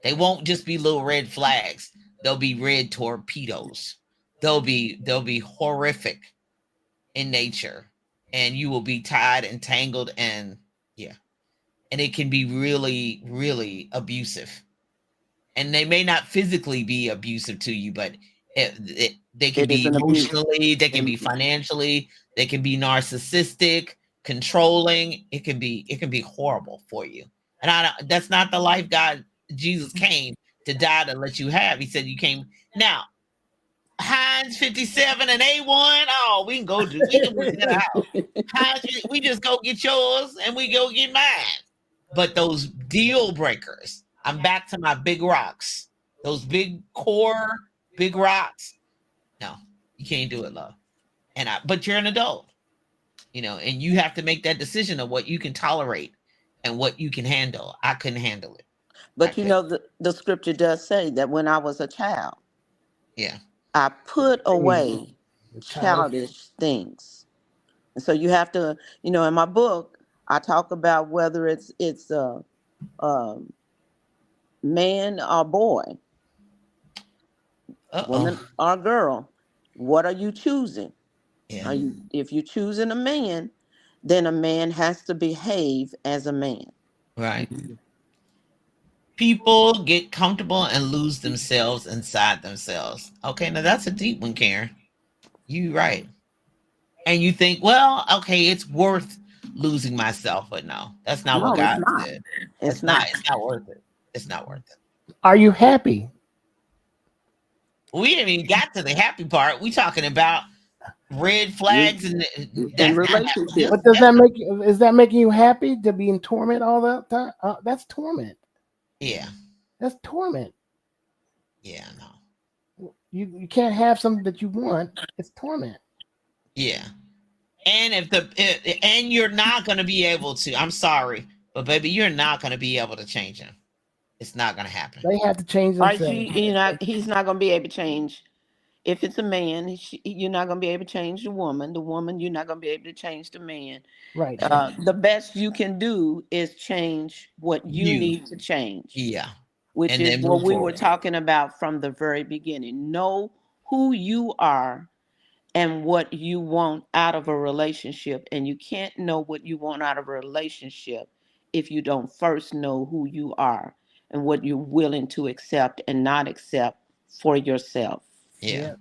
They won't just be little red flags. They'll be red torpedoes. They'll be horrific in nature. And you will be tied and tangled, and yeah. And it can be really, really abusive. And they may not physically be abusive to you, but they can It is be an abuse. emotionally, they can be financially, they can be narcissistic, controlling. It can be horrible for you. And that's not the life God Jesus came to die to let you have. He said you came. Now, Heinz 57 and A1. Oh, we can work that out. Heinz, we just go get yours and we go get mine. But those deal breakers, I'm back to my big rocks. Those big core, big rocks. No, you can't do it, love. But you're an adult, and you have to make that decision of what you can tolerate and what you can handle. I couldn't handle it. But the scripture does say that when I was a child, yeah, I put away childish things. And so you have to, in my book, I talk about whether it's man or boy, woman or girl. What are you choosing? Yeah. If you're choosing a man, then a man has to behave as a man. Right. People get comfortable and lose themselves inside themselves. Okay, now that's a deep one, Karen. You right. And you think, well, okay, it's worth losing myself, but no, that's not what God said. It's not worth it. It's not worth it. Are you happy? We haven't even got to the happy part. We talking about red flags and relationships. But is that making you happy to be in torment all the time? That's torment. Yeah. That's torment. Yeah, no. You can't have something that you want. It's torment. Yeah. And and you're not going to be able to. I'm sorry, but baby, you're not going to be able to change him. It's not going to happen. They have to change themselves. He's not going to be able to change. If it's a man, you're not going to be able to change the woman. The woman, you're not going to be able to change the man. Right. The best you can do is change what you need to change. Yeah. Which is what we were talking about from the very beginning. Know who you are and what you want out of a relationship. And you can't know what you want out of a relationship if you don't first know who you are and what you're willing to accept and not accept for yourself. Yeah.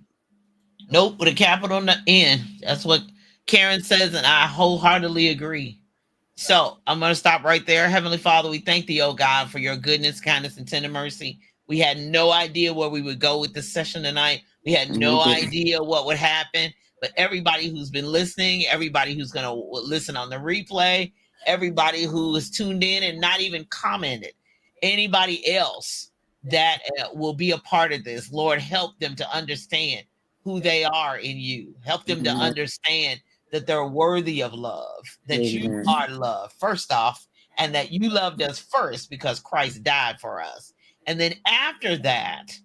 Nope, with a capital N. That's what Karen says, and I wholeheartedly agree. So I'm going to stop right there. Heavenly Father, we thank thee, oh God, for your goodness, kindness, and tender mercy. We had no idea where we would go with this session tonight. We had no idea what would happen. But everybody who's been listening, everybody who's going to listen on the replay, everybody who is tuned in and not even commented, anybody else that will be a part of this, Lord, help them to understand who they are in you. Help them to understand that they're worthy of love, that you are love, first off, and that you loved us first because Christ died for us. And then after that,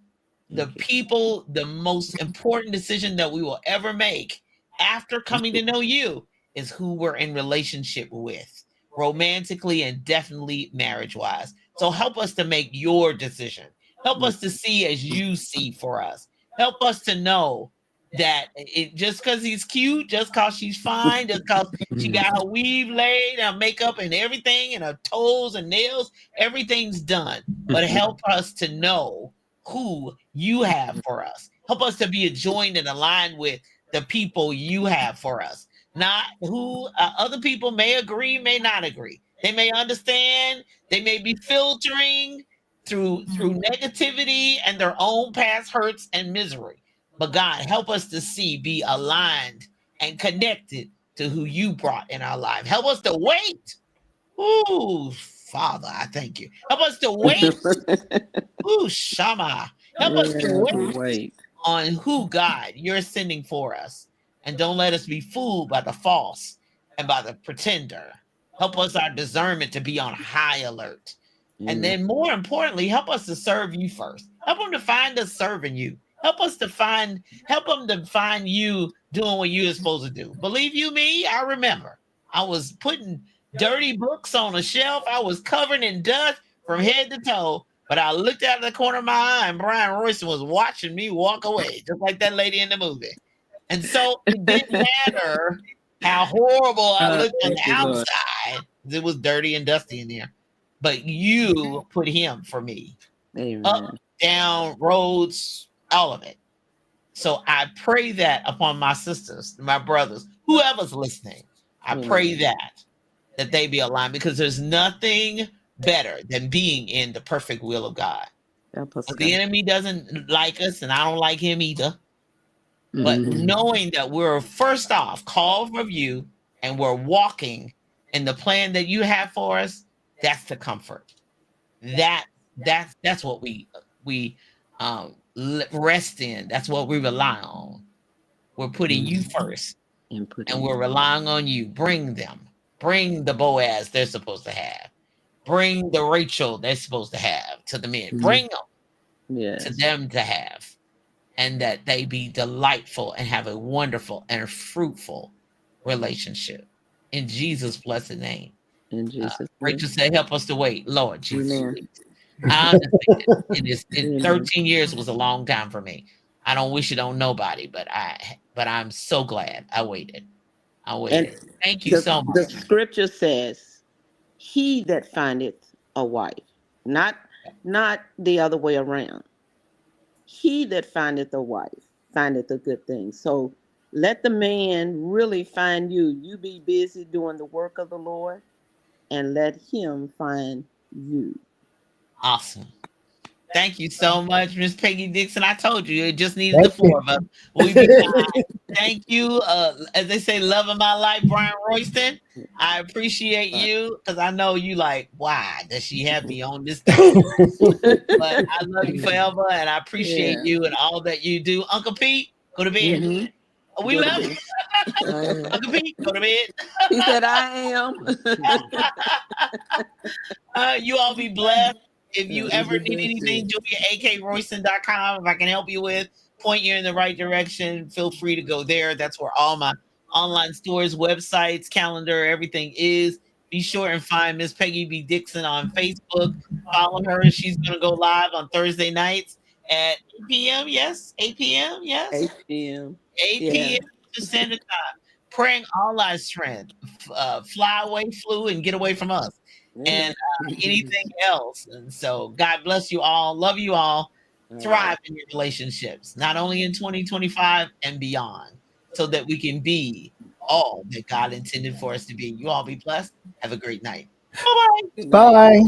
the most important decision that we will ever make after coming to know you is who we're in relationship with, romantically and definitely marriage-wise. So help us to make your decision. Help us to see as you see for us. Help us to know that just because he's cute, just because she's fine, just because she got her weave laid, her makeup and everything, and her toes and nails, everything's done. But help us to know who you have for us. Help us to be joined and aligned with the people you have for us. Not who other people may agree, may not agree. They may understand. They may be filtering through negativity and their own past hurts and misery. But God, help us to be aligned and connected to who you brought in our life. Help us to wait Father, I thank you. Help us to wait. Ooh, Shama. Help us to wait Wait. on who, God, you're sending for us. And don't let us be fooled by the false and by the pretender. Help us, our discernment, to be on high alert. And then more importantly, help us to serve you first. Help them to find us serving you. Help them to find you doing what you're supposed to do. Believe you me, I remember. I was putting dirty books on a shelf. I was covered in dust from head to toe. But I looked out of the corner of my eye and Brian Royston was watching me walk away, just like that lady in the movie. And so it didn't matter how horrible I looked on the outside. It was dirty and dusty in there. But you put him for me. Amen. Up, down, roads, all of it. So I pray that upon my sisters, my brothers, whoever's listening. I pray that they be aligned, because there's nothing better than being in the perfect will of God. The enemy doesn't like us, and I don't like him either. But knowing that we're first off called from you and we're walking in the plan that you have for us, that's the comfort. That's what we rest in. That's what we rely on. We're putting you first, and we're relying on you. Bring the Boaz they're supposed to have. Bring the Rachel they're supposed to have to the men. Bring them to them to have. And that they be delightful and have a wonderful and a fruitful relationship. In Jesus' blessed name. In Jesus' name. Rachel said, help us to wait. Lord Jesus. I understand. 13 years was a long time for me. I don't wish it on nobody, but I'm so glad I waited. And thank you so much. The scripture says, he that findeth a wife, not the other way around. He that findeth a wife findeth a good thing. So let the man really find you. You be busy doing the work of the Lord, and let him find you. Awesome. Thank you so much, Miss Peggy Dixon. I told you it just needed the four of us. We be fine. Thank you. As they say, love of my life, Brian Royston. I appreciate you, because I know you like, why does she have me on this thing? But I love you forever, and I appreciate you and all that you do. Uncle Pete, go to bed. We love you. Uncle Pete, go to bed. He said, I am. You all be blessed. If you ever need anything, JuliaAKRoyston.com. If I can help you with, point you in the right direction, feel free to go there. That's where all my online stores, websites, calendar, everything is. Be sure and find Miss Peggy B. Dixon on Facebook. Follow her. She's going to go live on Thursday nights at 8 p.m. Yes? 8 p.m. Yes? 8 p.m. 8 p.m. to Standard Time. Praying all our strength. Fly away, flew, and get away from us. And anything else. And so God bless you all. Love you all. Thrive in your relationships, not only in 2025 and beyond, so that we can be all that God intended for us to be. You all be blessed. Have a great night. Bye-bye. Bye.